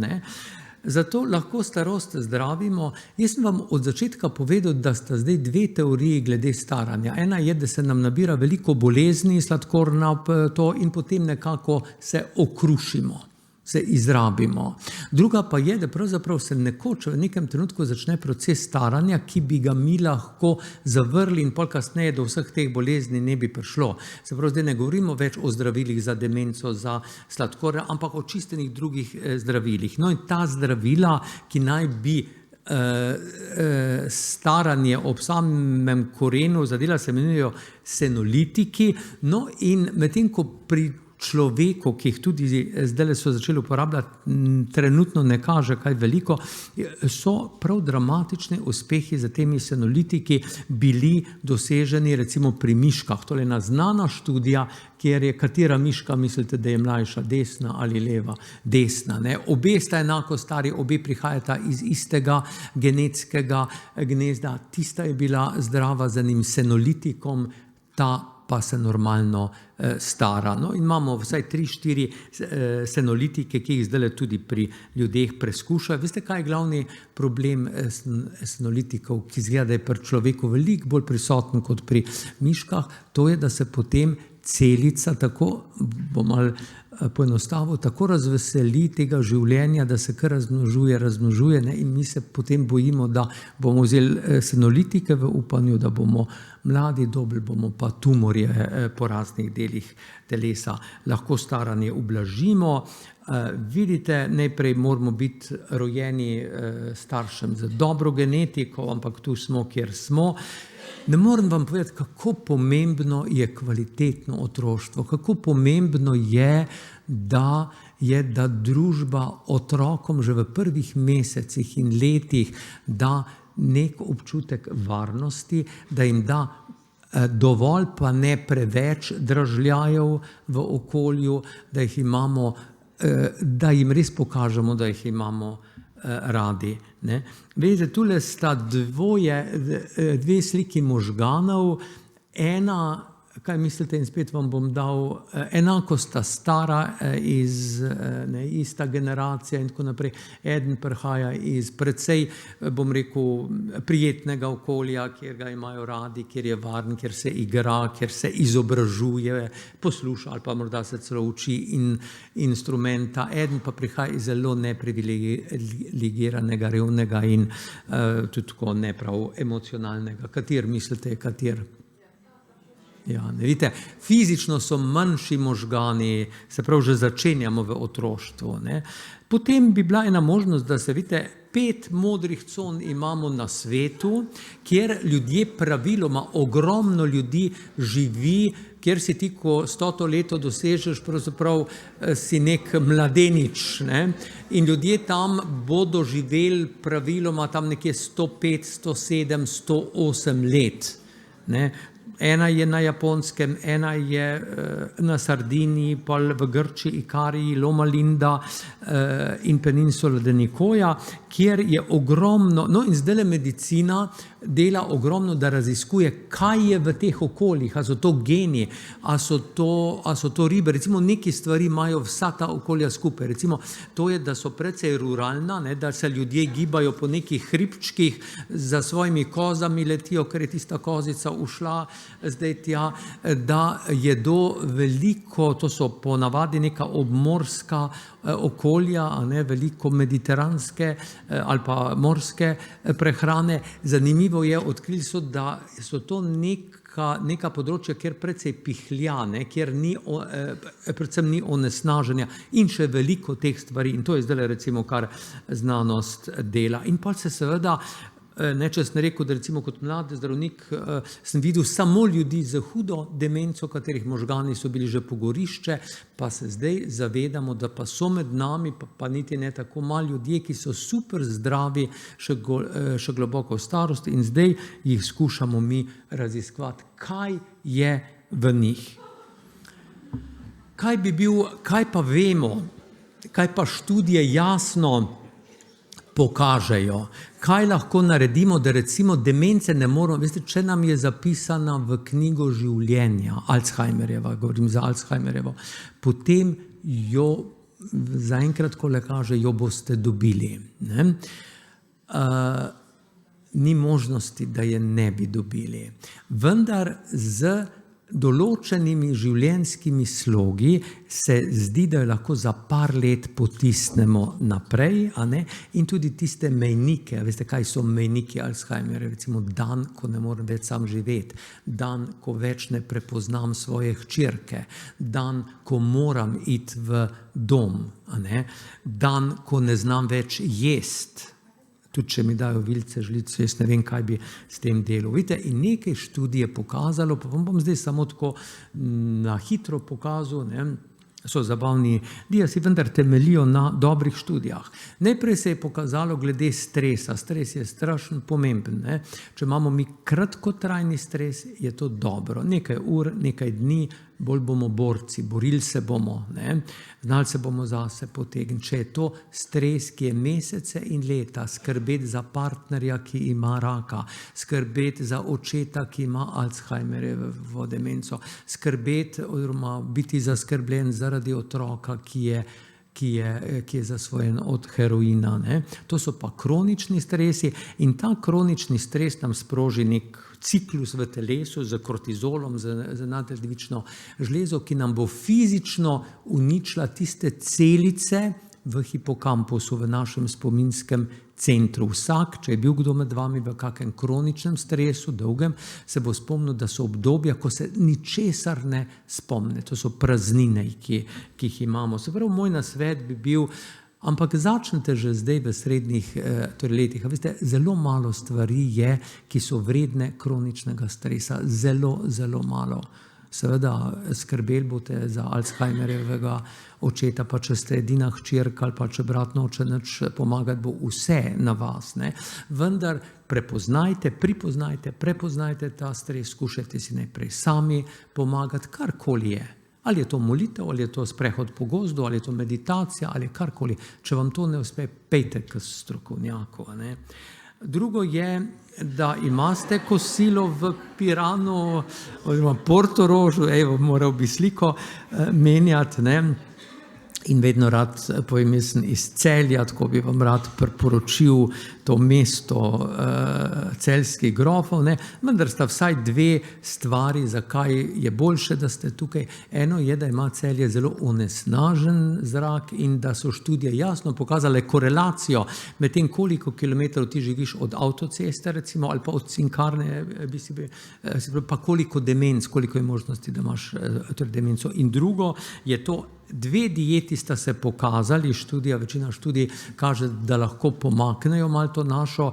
zato lahko starost zdravimo. Jaz sem vam od začetka povedal, da sta zdaj dve teoriji glede staranja. Ena je, da se nam nabira veliko bolezni, sladkorna to in potem nekako se okrušimo, se izrabimo. Druga pa je, da pravzaprav se nekoč v nekem trenutku začne proces staranja, ki bi ga mi lahko zavrli in pol kasneje do vseh teh bolezni ne bi prišlo. Se pravi, zdaj ne govorimo več o zdravilih za demenco, za sladkorja, ampak o čistenih drugih zdravilih. No in ta zdravila, ki naj bi staranje ob samem korenu zadela se imenujejo senolitiki, no in medtem ko pri človeku, ki jih tudi zdaj so začeli uporabljati, trenutno ne kaže kaj veliko, so prav dramatični uspehi za temi senolitiki bili doseženi recimo pri miškah. To je ena znana študija, kjer je katera miška, mislite, da je mlajša, desna ali leva? Desna. Ne? Obe sta enako stari, obe prihajata iz istega genetskega gnezda. Tista je bila zdrava z enim senolitikom, ta pa se normalno stara. No, in imamo vsaj 3-4 senolitike, ki jih zdaj tudi pri ljudeh preskušajo. Veste, kaj je glavni problem senolitikov, ki izgleda, da je pri človeku veliko bolj prisoten kot pri miškah? To je, da se potem celica tako, bom malo poenostavil, tako razveseli tega življenja, da se kar razmnožuje, ne? In mi se potem bojimo, da bomo vzeli senolitike v upanju, da bomo mladi, dobili bomo pa tumorje po raznih delih telesa. Lahko staranje ublažimo. Vidite, najprej moramo biti rojeni staršem z dobro genetiko, ampak tu smo, kjer smo. Ne morem vam povedati, kako pomembno je kvalitetno otroštvo, kako pomembno je, da družba otrokom že v prvih mesecih in letih da nek občutek varnosti, da jim da dovolj, pa ne preveč dražljajev v okolju, da jim res pokažemo, da jih imamo radi. Ne? Vidite, tule sta dve sliki možganov, ena, kaj mislite, in spet vam bom dal, enako sta stara, ista generacija in tako naprej. Eden prihaja iz precej, bom rekel, prijetnega okolja, kjer ga imajo radi, kjer je varen, kjer se igra, kjer se izobražuje, posluša ali pa morda se celo uči instrumenta. Eden pa prihaja iz zelo neprivilegiranega, revnega in tudi tako neprav emocionalnega. Kater mislite, kater? Ja, ne, vidite, fizično so manjši možgani, se pravi, že začenjamo v otroštvu. Ne. Potem bi bila ena možnost, da se, vidite, 5 modrih con imamo na svetu, kjer ljudje praviloma, ogromno ljudi živi, kjer si ti, ko 100. leto dosežeš, pravzaprav si nek mladenič. Ne? In ljudje tam bodo živeli praviloma tam nekje 105, 107, 108 let. Ne? Ena je na Japonskem, ena je na Sardiniji, pa v Grčiji, Ikariji, Loma Linda in peninsula de Nicoya, kjer je ogromno, no in zdaj medicina dela ogromno, da raziskuje, kaj je v teh okoljih, a so to geni, a so to ribe, recimo neki stvari imajo vsa ta okolja skupaj, recimo to je, da so precej ruralna, ne, da se ljudje gibajo po nekih hribčkih, za svojimi kozami letijo, ker je tista kozica ušla zdaj tja, da jedo veliko, to so ponavadi neka obmorska okolja, a ne, veliko mediteranske ali pa morske prehrane. Zanimivo je, odkrili so, da so to neka področja, kjer precej pihlja, ne, kjer predvsem ni onesnaženja in še veliko teh stvari. In to je zdaj recimo, kar znanost dela. In pa se seveda, če sem rekel, da recimo kot mlad zdravnik sem videl samo ljudi z hudo demenco, katerih možgani so bili že pogorišče, pa se zdaj zavedamo, da pa so med nami, pa niti ne tako malo ljudje, ki so super zdravi, še globoko v starosti, in zdaj jih skušamo mi raziskovati, kaj je v njih. Kaj pa vemo, kaj pa študije jasno pokažejo, kaj lahko naredimo, da recimo demence ne moramo, veste, če nam je zapisana v knjigo življenja, Alzheimerjeva, govorim za Alzheimerjevo, potem jo zaenkrat, ko le kaže, jo boste dobili. Ne? Ni možnosti, da je ne bi dobili. Vendar z določenimi življenjskimi slogi se zdi, da jo lahko za par let potisnemo naprej, a ne? In tudi tiste mejnike, veste, kaj so mejniki Alzheimerja, recimo dan, ko ne morem več sam živeti, dan, ko več ne prepoznam svoje hčerke, dan, ko moram iti v dom, a ne? Dan, ko ne znam več jesti. tudi če mi dajo vilce, žlico, jaz ne vem, kaj bi s tem delal. Vidite, in nekaj študij je pokazalo, pa vam bom zdaj samo tako na hitro pokazal, ne, so zabavni diasi, vendar temeljijo na dobrih študijah. Najprej se je pokazalo glede stresa. Stres je strašno pomemben. Ne? Če imamo mi kratkotrajni stres, je to dobro. Nekaj ur, nekaj dni, bolj bomo borci, borili se bomo, ne? Znali se bomo zase potegniti. Če je to stres, ki je mesece in leta, skrbeti za partnerja, ki ima raka, skrbeti za očeta, ki ima Alzheimerjevo demenco, skrbeti oziroma biti zaskrbljen zaradi otroka, ki je zasvojen od heroina. Ne? To so pa kronični stresi in ta kronični stres nam sproži nek ciklus v telesu z kortizolom, z nadledvično žlezo, ki nam bo fizično uničila tiste celice v hipokampusu, v našem spominskem centru. Vsak, če je bil kdo med vami v kakem kroničnem stresu, dolgem, se bo spomnil, da so obdobja, ko se ničesar ne spomne. To so praznine, ki jih imamo. Se pravi, moj nasvet bi bil, ampak začnite že zdaj v srednjih letih. Veste, zelo malo stvari je, ki so vredne kroničnega stresa. Zelo, zelo malo. Seveda skrbeli boste za Alzheimerjevega očeta, pa če ste edina hčerka ali pa če brat noče nič pomagati, bo vse na vas. Ne? Vendar prepoznajte, prepoznajte ta stres, skušajte si najprej sami pomagati, karkoli je. Ali je to molitev, ali je to sprehod po gozdu, ali je to meditacija, ali karkoli. Če vam to ne uspe, pejte k strokovnjaku. Ne? Drugo je, da imate kosilo v Piranu oziroma Portorožu, moral bi sliko menjati, ne? In vedno rad povem, jaz sem iz Celja, tako bi vam rad priporočil to mesto celjskih grofov, ne? Vendar sta vsaj dve stvari, zakaj je boljše, da ste tukaj. Eno je, da ima Celje zelo onesnažen zrak in da so študije jasno pokazale korelacijo med tem, koliko kilometrov ti živiš od avtoceste, recimo, ali pa od cinkarne, pa koliko demenc, koliko je možnosti, da imaš demenco. In drugo je to, dve dieti sta se pokazali, večina študij kaže, da lahko pomaknejo malo to našo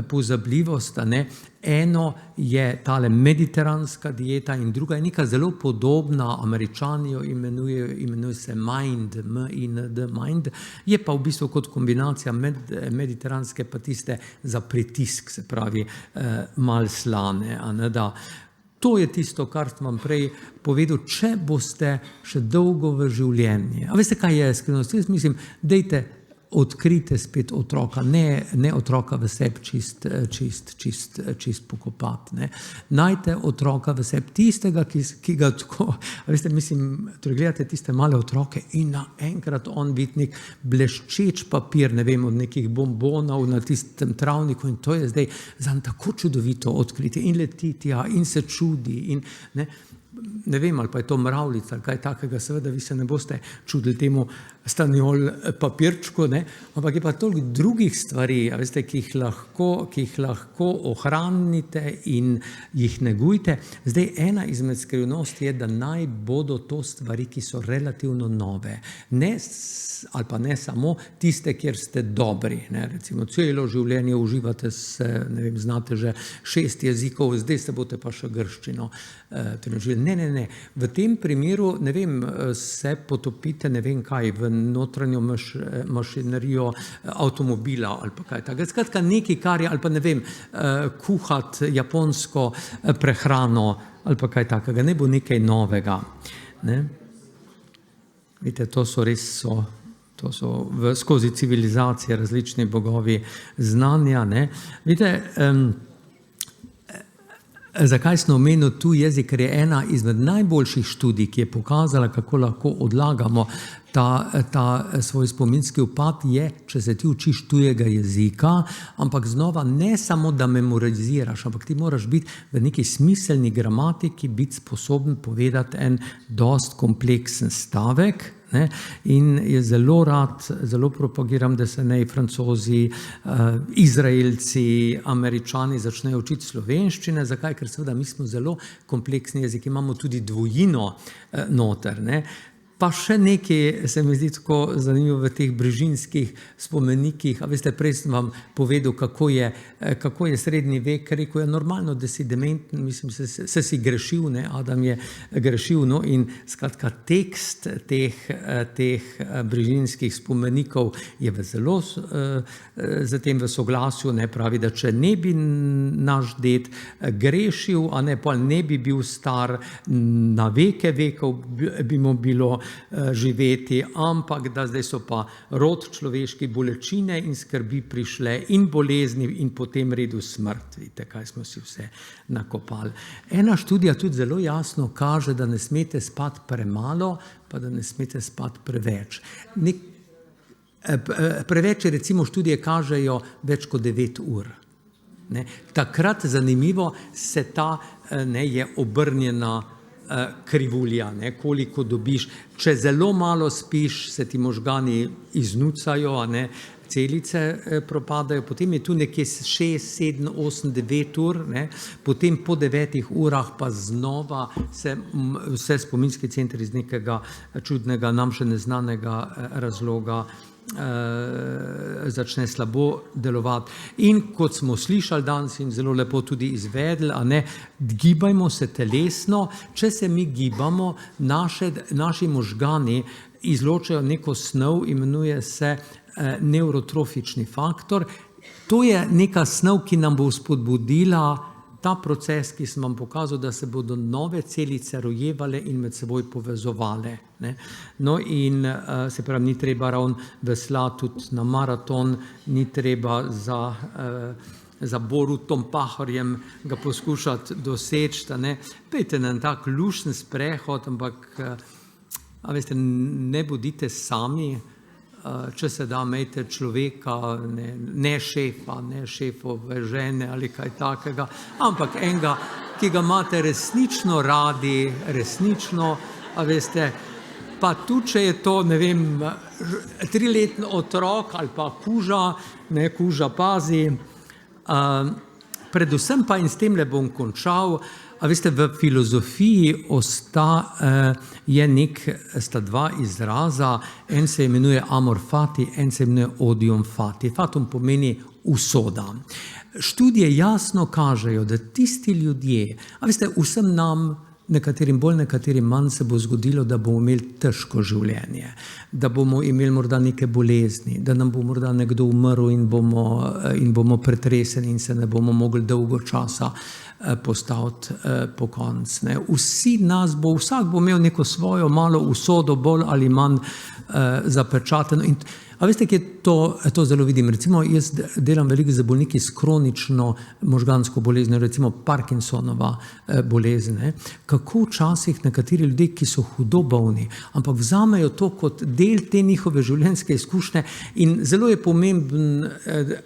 pozabljivost. Ne? Eno je tale mediteranska dieta in druga je neka zelo podobna, Američani jo imenuje se MIND, M-I-N-D, MIND, je pa v bistvu kot kombinacija mediteranske pa tiste za pritisk, se pravi malo slane, a ne da. To je tisto, kar sem vam prej povedal, če boste še dolgo v življenju. A veste, kaj je skrivnost? Jaz mislim, dajte, odkrite spet otroka, ne otroka v sebi čist pokopati. Ne. Najte otroka v sebi, tistega, ki ga tako, veste, mislim, torej gledate tiste male otroke in naenkrat on vidi nek bleščeč papir, ne vem, od nekih bombonov na tistem travniku in to je zdaj zanj tako čudovito odkriti in letiti in se čudi in ne vem, ali pa je to mravljica ali kaj takega, seveda vi se ne boste čudili temu staniol papirčku, ne? Ampak je pa toliko drugih stvari, veste, ki jih lahko ohranite in jih negujte. Zdaj, ena izmed skrivnosti je, da naj bodo to stvari, ki so relativno nove. Ali pa ne samo tiste, kjer ste dobri. Ne? Recimo, celo življenje uživate se, ne vem, znate že 6 jezikov, zdaj se boste pa še grščino naučili. Ne. V tem primeru, ne vem, se potopite, ne vem kaj, v notranjo mašinerijo avtomobila ali pa kaj takega. Skratka, nekaj, kar je, ali pa ne vem, kuhati japonsko prehrano ali pa kaj takega. Ne bo nekaj novega. Ne? Vidite, to so res skozi civilizacije različni bogovi znanja. Ne? Vidite, zakaj sem omenil tu jezik, ker je ena izmed najboljših študij, ki je pokazala, kako lahko odlagamo ta svoj spominski upad, je, če se ti učiš tujega jezika, ampak znova ne samo, da memoriziraš, ampak ti moraš biti v neki smiselni gramatiki, biti sposoben povedati en dost kompleksen stavek. Ne? In je zelo propagiram, da se naj Francozi, Izraelci, Američani začnejo učiti slovenščine. Zakaj? Ker seveda mi smo zelo kompleksni jezik, imamo tudi dvojino noter. Ne? Pa še nekaj se mi zdi tako zanimivo v teh brežinskih spomenikih. A veste, prej sem vam povedal, kako je srednji vek, rekel je normalno, da si dementen, mislim, se si grešil, ne? Adam je grešil, no, in skratka tekst teh brežinskih spomenikov je zelo zatem v soglasju, ne, pravi, da če ne bi naš ded grešil, a ne, pa ne bi bil star na veke vekov, bi mu bilo živeti, ampak da zdaj so pa rod človeški bolečine in skrbi prišle in bolezni in potem redu smrt. Vidite, kaj smo si vse nakopali. Ena študija tudi zelo jasno kaže, da ne smete spati premalo, pa da ne smete spati preveč. Preveč, recimo, študije kažejo več kot 9 ur. Ne. Takrat, zanimivo, se ta je obrnjena krivulja, ne, koliko dobiš. Če zelo malo spiš, se ti možgani iznucajo, a ne, celice propadajo, potem je tu nekje 6, 7, 8, 9 ur, ne, potem po 9 urah pa znova se vse spominski centri iz nekega čudnega, nam še neznanega razloga začne slabo delovati. In kot smo slišali danes in zelo lepo tudi izvedli, a ne, gibajmo se telesno. Če se mi gibamo, naši možgani izločajo neko snov, imenuje se neurotrofični faktor. To je neka snov, ki nam bo spodbudila ta proces, ki sem vam pokazal, da se bodo nove celice rojevale in med seboj povezovale. Ne. No in se pravi, ni treba ravno veslati tudi na maraton, ni treba za Borutom Pahorjem ga poskušati doseči. Pejte na tak lušten sprehod, ampak a veste, ne bodite sami, če se da, imejte človeka, ne šefa, ne šefove žene ali kaj takega, ampak enega, ki ga imate resnično radi, resnično, a veste, pa tudi, če je to, ne vem, 3-letni otrok ali pa kuža, ne, kuža pazi. Predvsem pa, in s tem le bom končal, a veste, v filozofiji sta dva izraza, en se imenuje amor fati, en se imenuje odium fati. Fatum pomeni usoda. Študije jasno kažejo, da tisti ljudje, a veste, vsem nam, nekaterim bolj, nekaterim manj, se bo zgodilo, da bomo imeli težko življenje, da bomo imeli morda neke bolezni, da nam bo morda nekdo umrl in bomo pretreseni in se ne bomo mogli dolgo časa postaviti po konc. Vsak bo imel neko svojo malo usodo, bolj ali manj zapečateno. A veste, kje to zelo vidim? Recimo, jaz delam veliko z bolniki s kronično možgansko boleznijo, recimo Parkinsonova bolezen. Kako včasih nekateri ljudje, ki so hudo bolni, ampak vzamejo to kot del te njihove življenjske izkušnje in zelo je pomembno,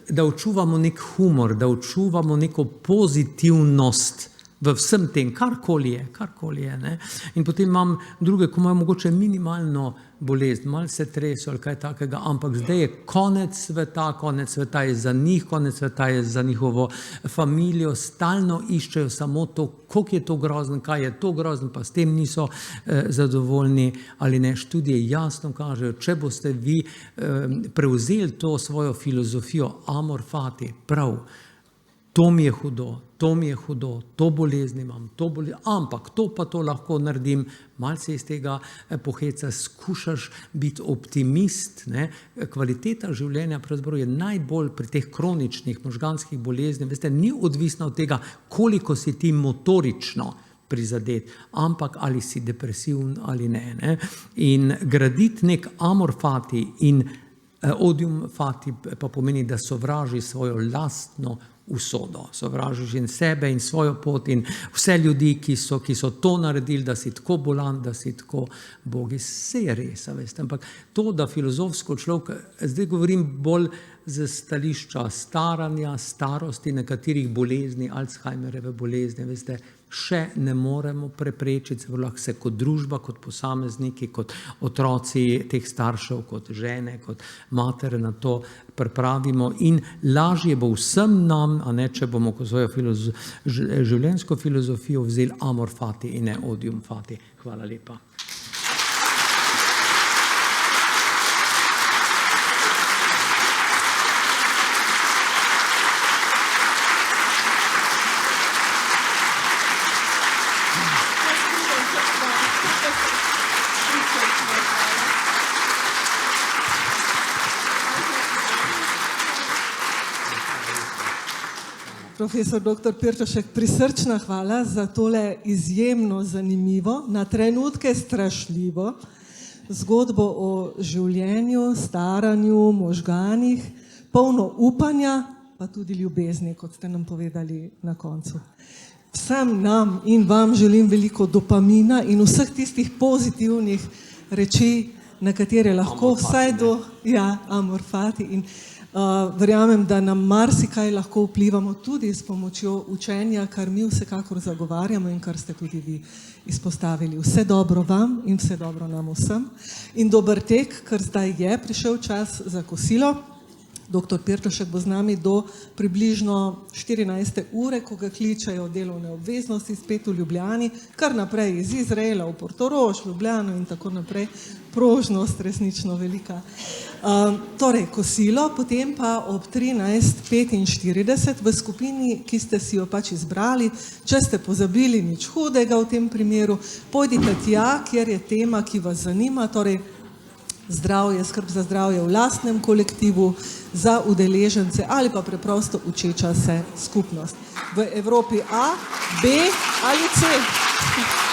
da učuvamo nek humor, da učuvamo neko pozitivnost v vsem tem, karkoli je. Ne? In potem imam druge, ko imajo mogoče minimalno bolezen, malo se treso ali kaj takega, ampak zdaj je konec sveta je za njih, konec sveta je za njihovo familijo, stalno iščejo samo to, koliko je to grozno, kaj je to grozno, pa s tem niso zadovoljni ali ne. Študije jasno kažejo, če boste vi prevzeli to svojo filozofijo amor fati, prav, to mi je hudo, to bolezni imam, ampak to pa to lahko naredim, malce iz tega poheca, skušaš biti optimist. Ne? Kvaliteta življenja pravzaprav je najbolj pri teh kroničnih možganskih boleznih, veste, ni odvisna od tega, koliko si ti motorično prizadet, ampak ali si depresiven ali ne. In graditi nek amor fati in odium fati pa pomeni, da sovraži svojo lastno usodo, sovražiš in sebe in svojo pot in vse ljudi, ki so to naredili, da si tako bolan, da si tako bogi. Vse je res, veste, ampak to, da filozofsko človek, zdaj govorim bolj z stališča staranja, starosti, nekaterih bolezni, Alzheimerjeve bolezni, veste, še ne moremo preprečiti, lahko se kot družba, kot posamezniki, kot otroci teh staršev, kot žene, kot matere na to pripravimo in lažje bo vsem nam, a ne, če bomo kot svojo življenjsko filozofijo vzeli amor fati in ne odium fati. Hvala lepa. Profesor dr. Pirtošek, prisrčna hvala za tole izjemno zanimivo, na trenutke strašljivo zgodbo o življenju, staranju, možganih, polno upanja, pa tudi ljubezni, kot ste nam povedali na koncu. Vsem nam in vam želim veliko dopamina in vseh tistih pozitivnih reči, na katere lahko vsaj amorfati in verjamem, da nam marsikaj lahko vplivamo tudi s pomočjo učenja, kar mi vsekakor zagovarjamo in kar ste tudi vi izpostavili. Vse dobro vam in vse dobro nam vsem. In dober tek, ker zdaj je prišel čas za kosilo. Dr. Pirtošek bo z nami do približno 14. ure, ko ga kličajo delovne obveznosti, spet v Ljubljani, kar naprej iz Izraela v Portorož, Ljubljano in tako naprej. Prožnost resnično velika. Torej, kosilo, potem pa ob 13:45 v skupini, ki ste si jo pač izbrali, če ste pozabili nič hudega v tem primeru, pojdite tja, kjer je tema, ki vas zanima, torej zdravje, skrb za zdravje v lastnem kolektivu, za udeležence ali pa preprosto učeča se skupnost. V Evropi A, B ali C.